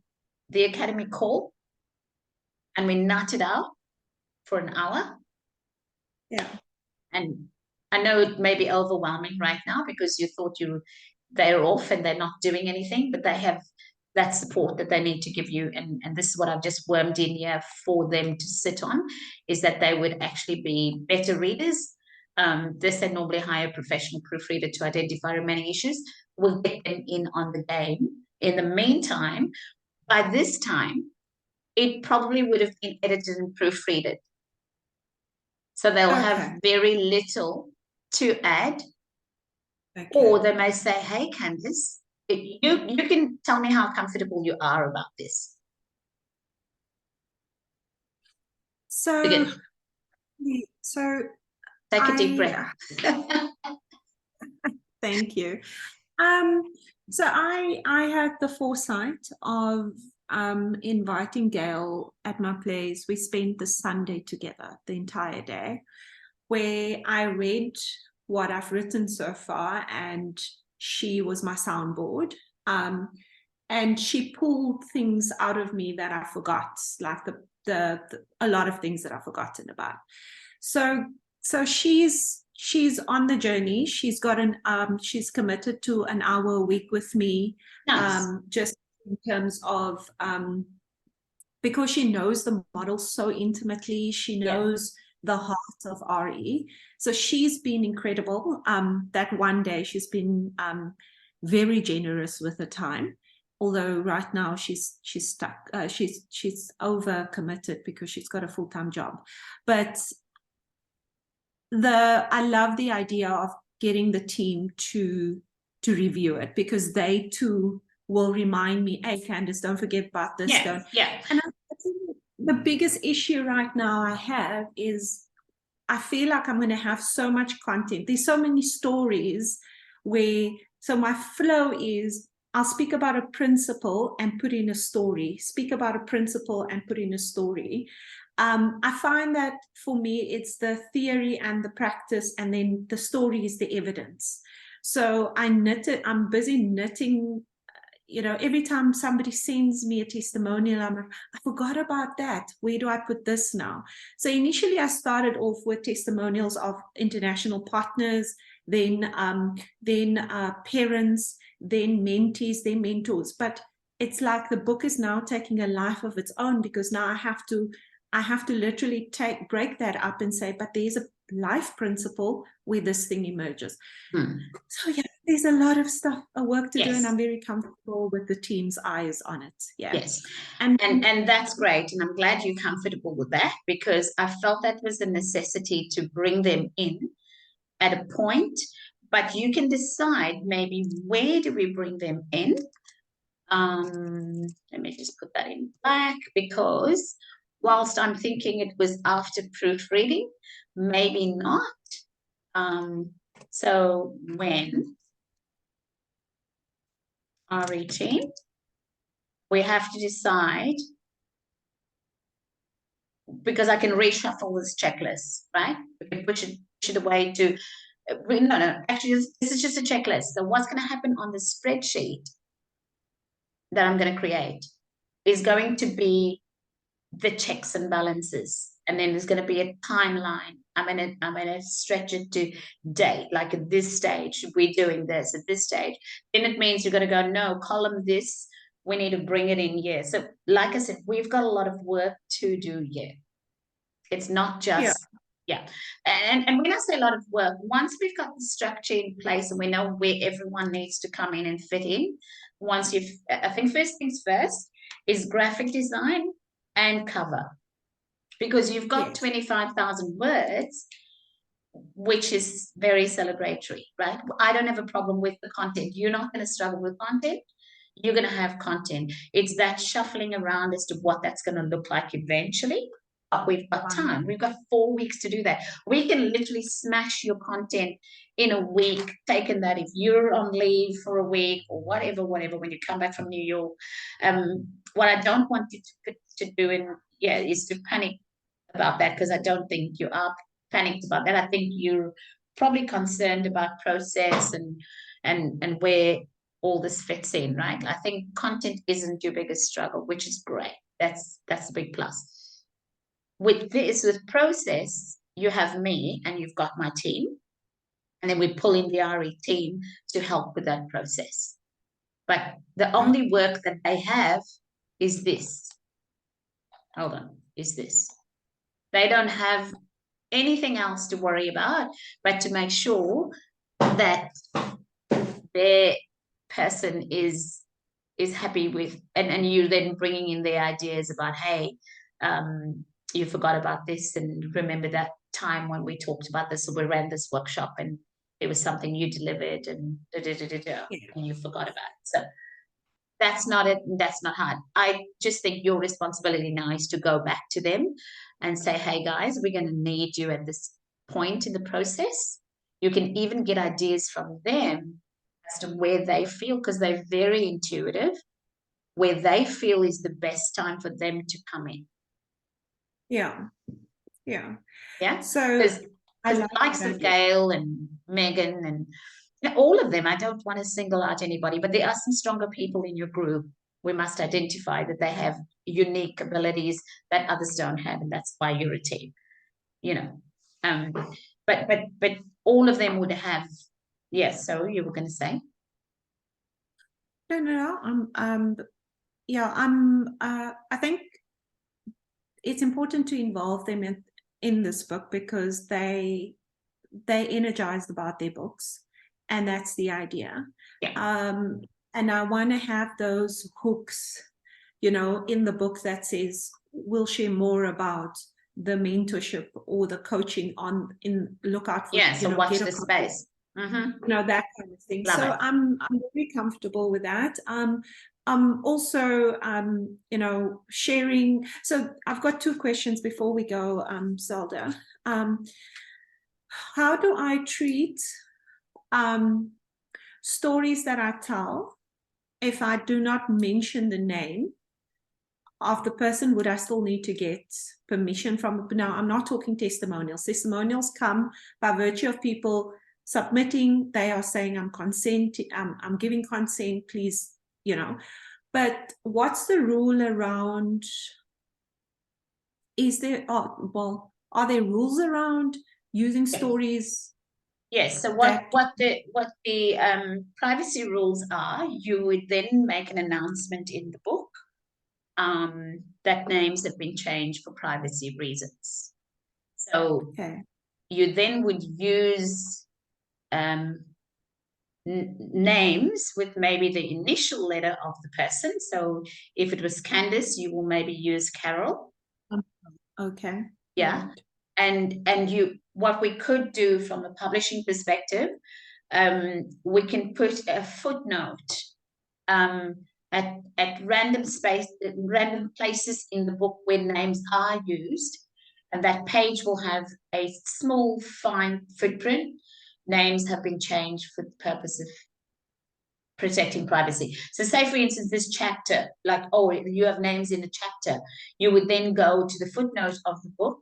the academy call and we nut it out for an hour. Yeah. And I know it may be overwhelming right now because you thought they're off and they're not doing anything, but they have that support that they need to give you. And this is what I've just wormed in here for them to sit on, is that they would actually be better readers. They normally hire a professional proofreader to identify remaining issues. We'll get them in on the game. In the meantime, by this time, it probably would have been edited and proofreaded. So they'll have very little to add. Or they may say, hey, Candice, you can tell me how comfortable you are about this. So take a deep breath. Thank you. So I had the foresight of inviting Gail at my place. We spent the Sunday together, the entire day, where I read what I've written so far, and she was my soundboard. And she pulled things out of me that I forgot, like a lot of things that I've forgotten about. So she's on the journey. She's got she's committed to an hour a week with me. Nice. Just in terms of because she knows the model so intimately, she knows the heart of RE. So she's been incredible. That one day she's been very generous with her time. Although right now she's stuck, she's over committed because she's got a full-time job. But I love the idea of getting the team to review it, because they too will remind me, hey, Candice, don't forget about this. And I think the biggest issue right now I have is I feel like I'm going to have so much content. There's so many stories so my flow is I'll speak about a principle and put in a story, speak about a principle and put in a story. I find that for me, it's the theory and the practice, and then the story is the evidence. So I'm busy knitting. You know, every time somebody sends me a testimonial, I'm like, I forgot about that. Where do I put this now? So initially I started off with testimonials of international partners, then parents, then mentees, then mentors. But it's like the book is now taking a life of its own, because now I have to literally break that up and say, but there's a life principle where this thing emerges. So yeah, there's a lot of stuff, work to do, and I'm very comfortable with the team's eyes on it. Yeah. Yes. And that's great. And I'm glad you're comfortable with that, because I felt that was a necessity to bring them in at a point, but you can decide maybe where do we bring them in. Let me just put that in black, because whilst I'm thinking it was after proofreading, maybe not. So when RE team, we have to decide, because I can reshuffle this checklist, right? We can push it away to, no, actually, this is just a checklist. So what's going to happen on the spreadsheet that I'm going to create is going to be the checks and balances. And then there's going to be a timeline. I'm gonna stretch it to date, like at this stage, we're doing this at this stage. Then it means you're going to go, no, column this, we need to bring it in here. So like I said, we've got a lot of work to do here. It's not just, And when I say a lot of work, once we've got the structure in place and we know where everyone needs to come in and fit in, once I think first things first is graphic design and cover. Because you've got 25,000 words, which is very celebratory, right? I don't have a problem with the content. You're not going to struggle with content. You're going to have content. It's that shuffling around as to what that's going to look like eventually. But we've got time. We've got 4 weeks to do that. We can literally smash your content in a week, taking that if you're on leave for a week or whatever, when you come back from New York. What I don't want you to do is to panic about that, because I don't think you are panicked about that. I think you're probably concerned about process and where all this fits in, right? I think content isn't your biggest struggle, which is great. That's a big plus. With process, you have me and you've got my team, and then we pull in the RE team to help with that process. But the only work that they have is this. Hold on, is this. They don't have anything else to worry about, but to make sure that their person is happy with, and you then bringing in their ideas about, hey, you forgot about this, and remember that time when we talked about this, or we ran this workshop and there was something you delivered and and you forgot about it. So that's not it. That's not hard. I just think your responsibility now is to go back to them and say, hey guys, we're going to need you at this point in the process. You can even get ideas from them as to where they feel, because they're very intuitive, where they feel is the best time for them to come in. Yeah. So because likes of Gail and Megan and all of them, I don't want to single out anybody, but there are some stronger people in your group. We must identify that they have unique abilities that others don't have, and that's why you're a team, but all of them would have. Yes. So you were going to say? No. I think it's important to involve them in this book, because they energized about their books, and that's the idea. And I want to have those hooks, in the book that says we'll share more about the mentorship or the coaching look out for. So watch the space. That kind of thing. So I'm very comfortable with that. Also, sharing. So I've got 2 questions before we go, Zelda. How do I treat stories that I tell if I do not mention the name of the person? Would I still need to get permission from? Now, I'm not talking testimonials. Testimonials come by virtue of people submitting. They are saying, I'm giving consent, please, But what's the rule around? Are there rules around using stories Yes. So that what the privacy rules are, you would then make an announcement in the book that names have been changed for privacy reasons. So okay. you then would use names with maybe the initial letter of the person. So if it was Candice, you will maybe use Carol. Okay. Yeah. Right. And you, what we could do from a publishing perspective, we can put a footnote at random places in the book where names are used, and that page will have a small fine footprint. Names have been changed for the purpose of protecting privacy. So say, for instance, this chapter, like, oh, you have names in the chapter, you would then go to the footnote of the book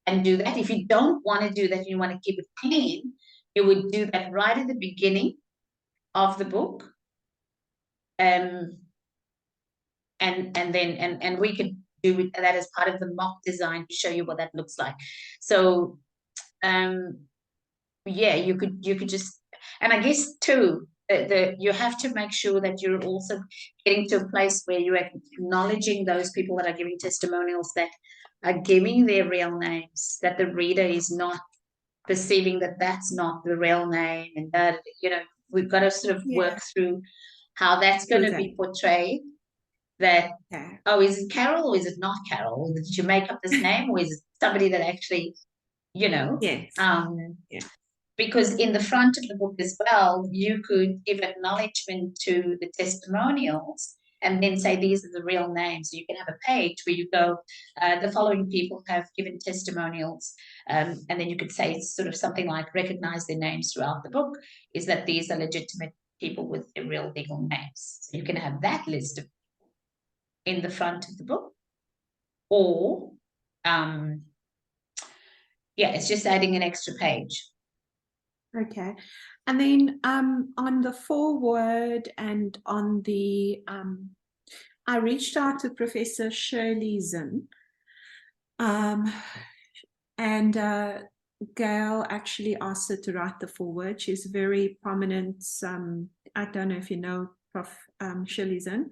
and do that. If you don't want to do that, you want to keep it clean, you would do that right at the beginning of the book. And we could do that as part of the mock design to show you what that looks like. So yeah, you could just, and I guess too, you have to make sure that you're also getting to a place where you're acknowledging those people that are giving testimonials, that are giving their real names, that the reader is not perceiving that that's not the real name, and that, you know, we've got to sort of work through how that's going to be portrayed. That, oh, is it Carol or is it not Carol? Did you make up this name, or is it somebody that actually, you know? Yes. Because in the front of the book as well, you could give acknowledgement to the testimonials and then say these are the real names. So you can have a page where you go, the following people have given testimonials, and then you could say sort of something like recognize their names throughout the book, is that these are legitimate people with their real legal names. So you can have that list of in the front of the book, or yeah, it's just adding an extra page. Okay. And then on the foreword and on the I reached out to Professor Shirley Zinn, and Gail actually asked her to write the foreword. She's a very prominent, I don't know if you know Prof. Shirley Zinn,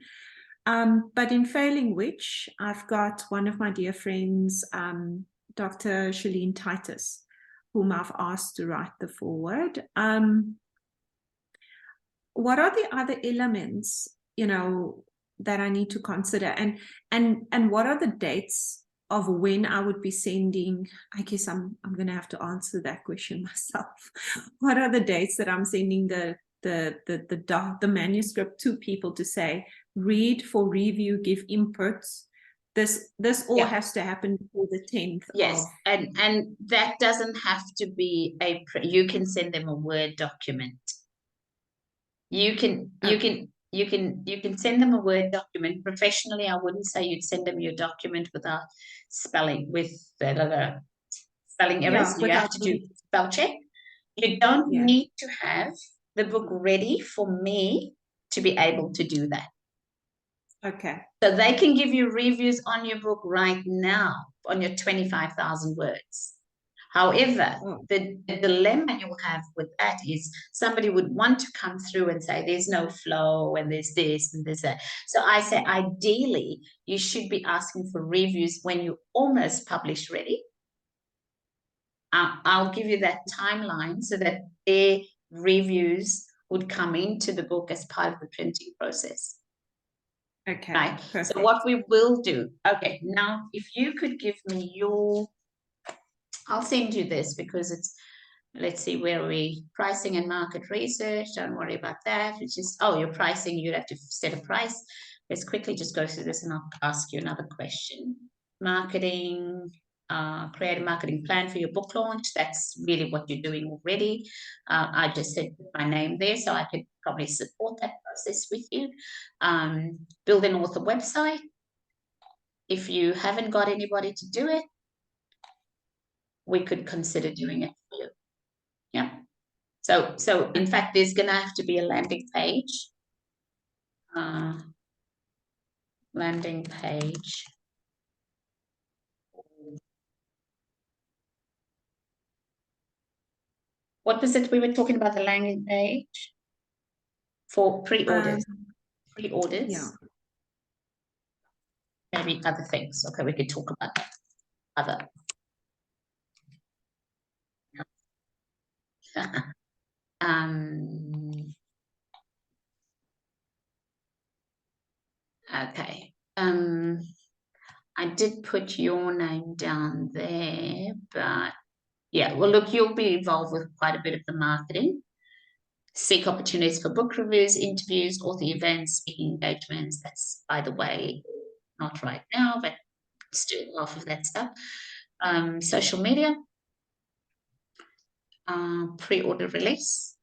but in failing which, I've got one of my dear friends, Dr. Shalene Titus, whom I've asked to write the foreword. What are the other elements, you know, that I need to consider, and what are the dates of when I would be sending? I guess I'm going to have to answer that question myself. What are the dates that I'm sending the manuscript to people to say, read for review, give inputs? This all has to happen before the 10th. Yes, and that doesn't have to be you can send them a Word document. You can send them a Word document. Professionally, I wouldn't say you'd send them your document without spelling errors. You have to do spell check. You don't need to have the book ready for me to be able to do that. Okay. So they can give you reviews on your book right now on your 25,000 words. However, the dilemma you'll have with that is somebody would want to come through and say there's no flow and there's this and there's that. So I say ideally you should be asking for reviews when you're almost published ready. I'll give you that timeline so that their reviews would come into the book as part of the printing process. Okay. Right. Perfect. So what we will do, okay, now if you could give me I'll send you this because it's, let's see, where are we? Pricing and market research. Don't worry about that. It's just, oh, your pricing, you'd have to set a price. Let's quickly just go through this and I'll ask you another question. Marketing, create a marketing plan for your book launch. That's really what you're doing already. I just said my name there, so I could probably support that process with you. Build an author website. If you haven't got anybody to do it, we could consider doing it for you. Yeah. So in fact, there's going to have to be a landing page. Landing page. What was it we were talking about, the landing page? For pre-orders. Pre-orders. Yeah. Maybe other things. Okay, we could talk about that. Other. Okay. I did put your name down there, but yeah, well, look, you'll be involved with quite a bit of the marketing. Seek opportunities for book reviews, interviews, author events, speaking engagements. That's, by the way, not right now, but still half of that stuff. Social media, pre-order release,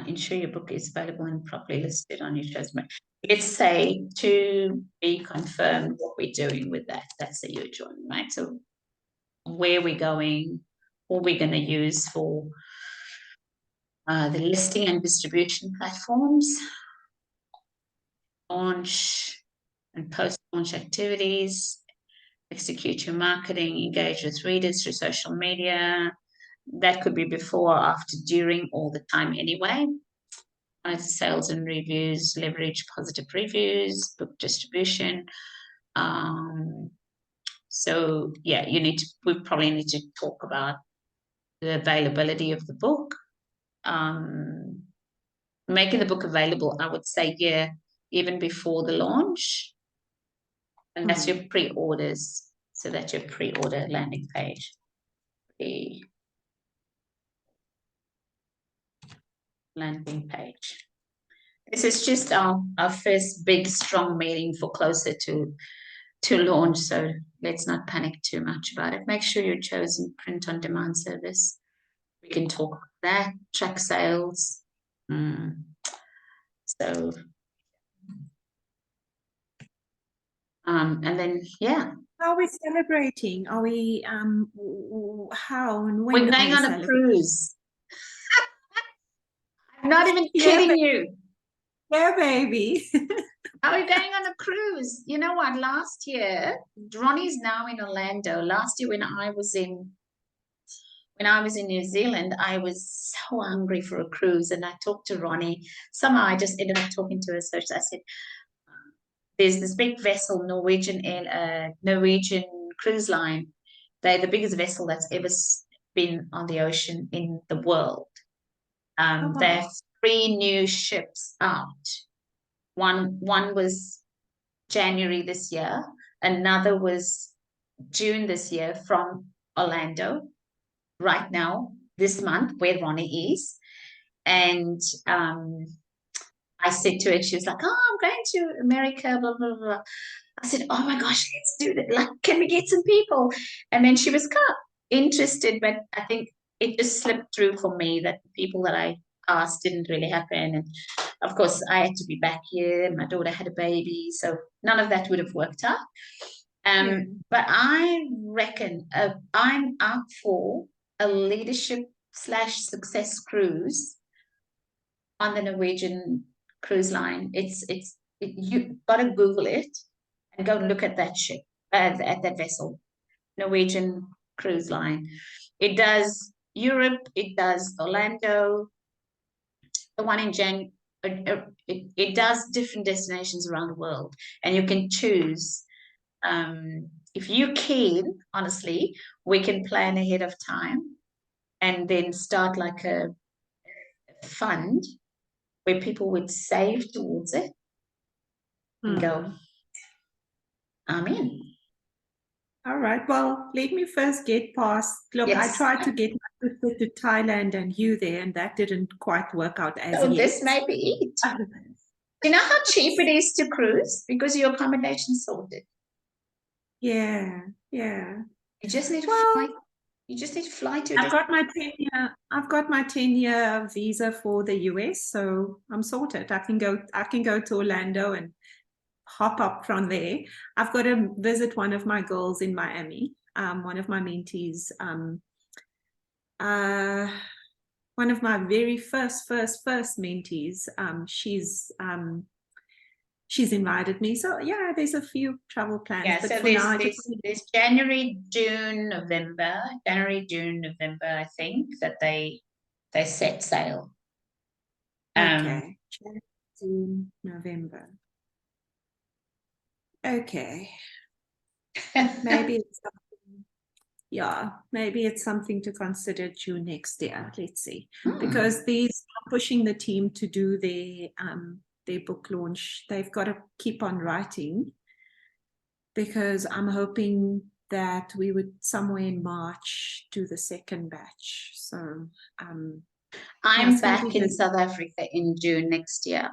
ensure your book is available and properly listed on your shows. Let's say to be confirmed what we're doing with that. That's a huge one, right? So where we're going, what we're going to use for the listing and distribution platforms, launch and post-launch activities, execute your marketing, engage with readers through social media. That could be before, after, during, all the time anyway. Sales and reviews, leverage positive reviews, book distribution. So yeah, we probably need to talk about the availability of the book. Making the book available, I would say, yeah, even before the launch. And that's your pre-orders. So that's your pre-order landing page. The landing page. This is just our first big, strong meeting for closer to launch. So let's not panic too much about it. Make sure you're chosen print on demand service. We can talk about that, track sales. So, and then, yeah. How are we celebrating? Are we, how and when? We're going on a cruise. I'm not even kidding you. Yeah, baby. Are we going on a cruise? You know what? Last year, Ronnie's now in Orlando. Last year when I was in New Zealand, I was so hungry for a cruise, and I talked to Ronnie. Somehow I just ended up talking to her. So I said, there's this big vessel, Norwegian cruise line. They're the biggest vessel that's ever been on the ocean in the world. They have 3 new ships out. One was January this year. Another was June this year from Orlando, right now, this month, where Ronnie is. And I said to her, she was like, oh, I'm going to America, blah, blah, blah. I said, oh my gosh, let's do that. Like, can we get some people? And then she was kind of interested, but I think it just slipped through for me that the people that I asked didn't really happen. And of course, I had to be back here. My daughter had a baby, so none of that would have worked out. But I reckon I'm up for a leadership / success cruise on the Norwegian cruise line. You got to Google it and go and look at that ship, at that vessel, Norwegian cruise line. It does Europe, it does Orlando, the one in it does different destinations around the world, and you can choose. If you're keen, honestly, we can plan ahead of time and then start like a fund where people would save towards it and go, I'm in. All right. Well, let me first get past. Look, yes. I tried to get my sister to Thailand and you there, and that didn't quite work out as yet. This may be it. You know how cheap it is to cruise because your accommodation sorted. Yeah. You just need to fly. You just need to fly to. I've got my 10-year visa for the US, so I'm sorted. I can go to Orlando and hop up from there. I've got to visit one of my girls in Miami, one of my mentees, one of my very first mentees. she's invited me. So yeah, there's a few travel plans. Yeah, But so for now, I just there's January, June, November, I think that they set sail. okay. January, June, November. Okay. Maybe it's something, yeah, maybe it's something to consider June next year. Let's see. Because these are pushing the team to do their book launch. They've got to keep on writing, because I'm hoping that we would somewhere in March do the second batch. So I'm back in South Africa in June next year.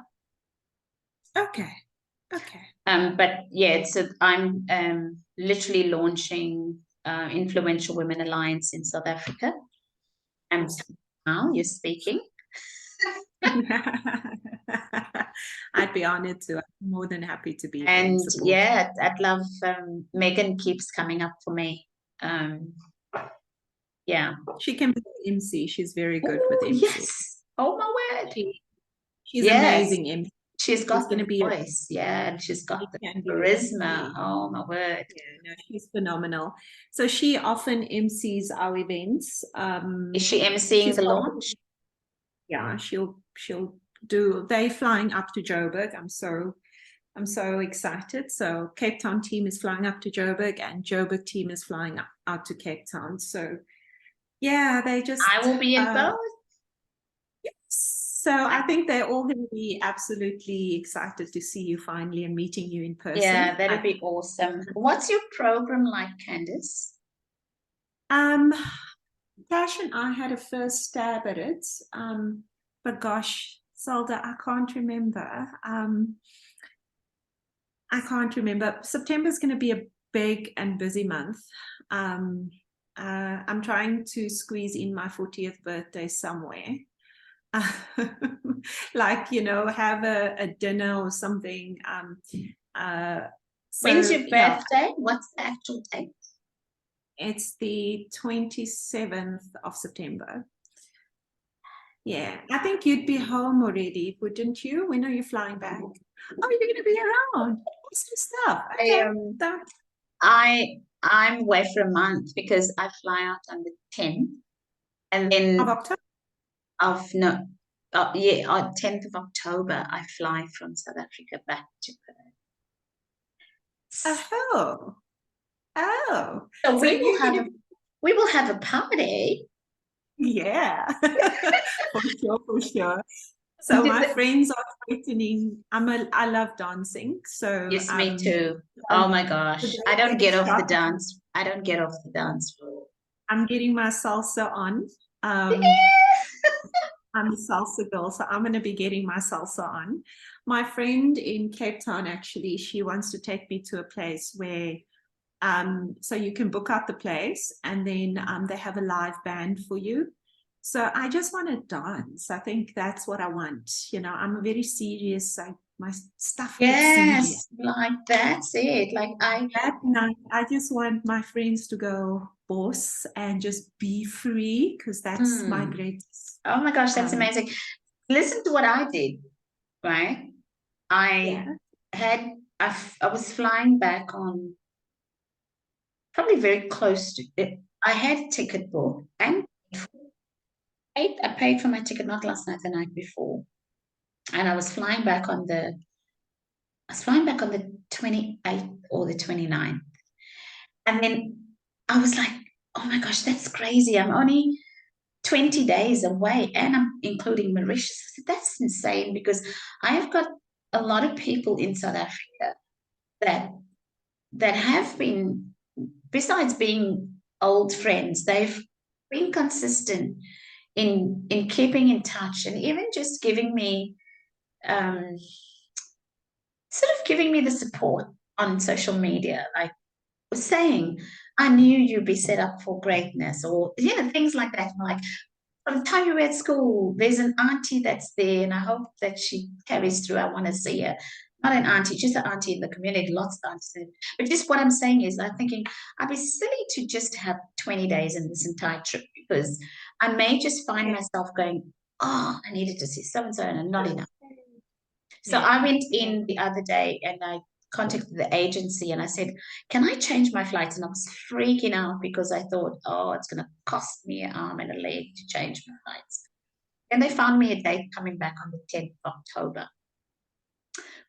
Okay. Okay. But yeah, so I'm literally launching Influential Women Alliance in South Africa. And now you're speaking. I'd be honored to. I'm more than happy to be there. And support. yeah, I'd love Megan keeps coming up for me. Yeah. She can be the MC. She's very good with MC. Yes. Oh my word. She's amazing MC. She's got the voice, yeah, and she's got the charisma. Oh my word. Yeah, no, she's phenomenal. So she often MCs our events. Is she MCing the launch? Yeah, she'll do. They're flying up to Joburg. I'm so excited. So Cape Town team is flying up to Joburg, and Joburg team is flying out to Cape Town. So yeah, they just. I will be in both. So I think they're all going to be absolutely excited to see you finally and meeting you in person. Yeah, that'd be awesome. What's your program like, Candice? Tash and I had a first stab at it. But gosh, Zelda, I can't remember. I can't remember. September is going to be a big and busy month. I'm trying to squeeze in my 40th birthday somewhere. Like, have a dinner or something. When's your birthday? What's the actual date? It's the 27th of September. Yeah, I think you'd be home already, wouldn't you? When are you flying back? Oh, you're going to be around. Awesome stuff. Okay. I'm away for a month because I fly out on the 10th, and then of October. 10th of October, I fly from South Africa back to Perth. Oh. So we will have a party. Yeah, for sure. So my friends are threatening. I love dancing. So yes, me too. Oh my gosh, I don't get off the dance. I don't get off the dance floor. I'm getting my salsa on. I'm a salsa girl, so I'm going to be getting my salsa on. My friend in Cape Town, actually, she wants to take me to a place where, so you can book out the place, and then they have a live band for you. So I just want to dance. I think that's what I want. I'm a very serious. My stuff gets serious. Like that's it. Like that night, I just want my friends to go boss and just be free, because that's my greatest. Oh my gosh, that's amazing. Listen to what I did, right? I was flying back on probably very close to it. I had ticket booked and I paid for my ticket not last night, the night before. And I was flying back on the 28th or the 29th. And then I was like, oh my gosh, that's crazy. I'm only 20 days away, and I'm including Mauritius. I said, that's insane, because I have got a lot of people in South Africa that have been, besides being old friends, they've been consistent in keeping in touch, and even just giving me the support on social media, like was saying, I knew you'd be set up for greatness, or things like that. Like, from the time you were at school, there's an auntie that's there, and I hope that she carries through. I want to see her. Not an auntie, just an auntie in the community, lots of aunties. But just what I'm saying is, I'm thinking I'd be silly to just have 20 days in this entire trip, because I may just find myself going, oh, I needed to see so-and-so, and not enough. So Yeah. I went in the other day and I contacted the agency and I said, can I change my flights? And I was freaking out because I thought, oh, it's going to cost me an arm and a leg to change my flights. And they found me a date coming back on the 10th of October.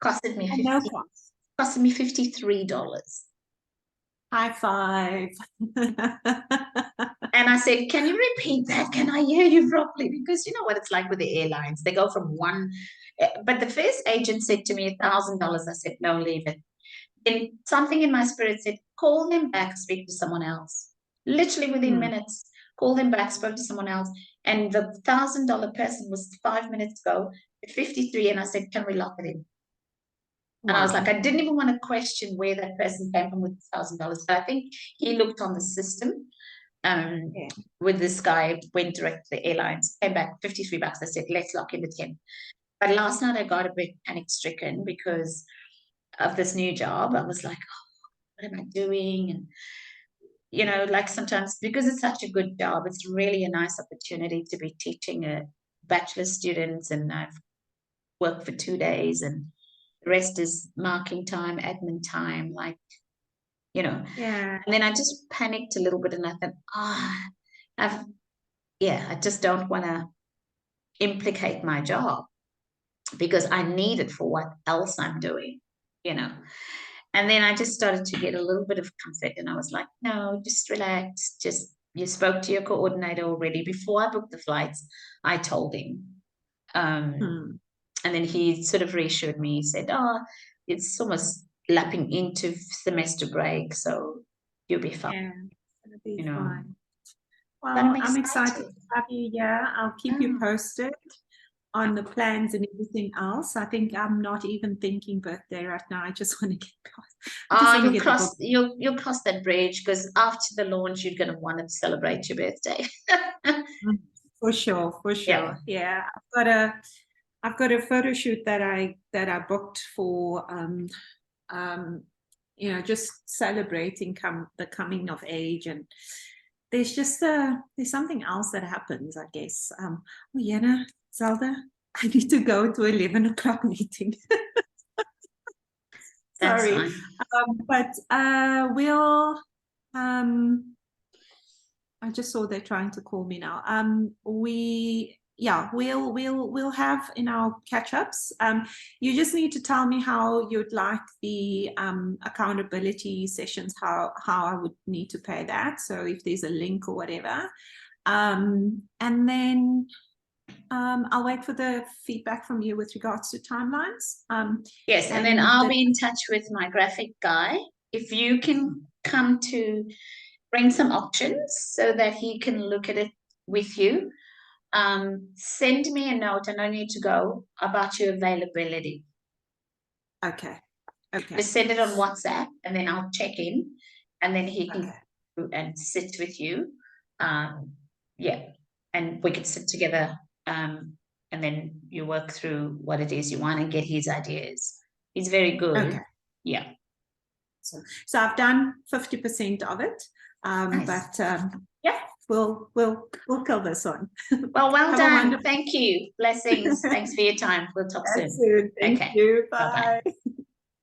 Costed me No cost. costed me $53. High five. And I said, can you repeat that? Can I hear you properly? Because you know what it's like with the airlines. They go from one, but the first agent said to me $1,000. I said, no, leave it. Then something in my spirit said, call them back, speak to someone else. Literally within minutes, call them back, spoke to someone else. And the $1,000 person was 5 minutes ago at 53. And I said, can we lock it in? And I was like, I didn't even want to question where that person came from with $1,000. But I think he looked on the system. With this guy, went direct to the airlines, came back $53. I said, let's lock in the 10. But last night I got a bit panic stricken because of this new job. I was like, oh, what am I doing? And you know, like sometimes because it's such a good job, it's really a nice opportunity to be teaching a bachelor students, and I've worked for 2 days and the rest is marking time, admin time, like, you know. Yeah. And then I just panicked a little bit and I thought, I just don't want to implicate my job because I need it for what else I'm doing, you know. And then I just started to get a little bit of comfort and I was like, no, just relax. Just you spoke to your coordinator already. Before I booked the flights, I told him. And then he sort of reassured me. He said, oh, it's almost lapping into semester break, so you'll be fine. Yeah, it'll be you know. fine. Well, But I'm excited to have you here. I'll keep you posted on the plans and everything else. I think I'm not even thinking birthday right now. I just want to get past. You'll cross that bridge because after the launch, you're going to want to celebrate your birthday. For sure. Yeah. I've got a photo shoot that I booked for just celebrating the coming of age, and there's something else that happens, I guess. Zelda, I need to go to 11 o'clock meeting. Sorry. But we'll I just saw they're trying to call me now. We'll have in our catch-ups. You just need to tell me how you'd like the accountability sessions, how I would need to pay that. So if there's a link or whatever. And then I'll wait for the feedback from you with regards to timelines. Yes, and then I'll be in touch with my graphic guy. If you can come to bring some options so that he can look at it with you. Send me a note, and I need to go, about your availability. Okay. Just send it on WhatsApp, and then I'll check in, and then he can go and sit with you. And we could sit together, and then you work through what it is you want and get his ideas. He's very good. Okay. Yeah. So I've done 50% of it. Nice. But we'll kill this one. Well done. Thank you. Blessings. Thanks for your time. We'll talk soon. Thank you. Bye.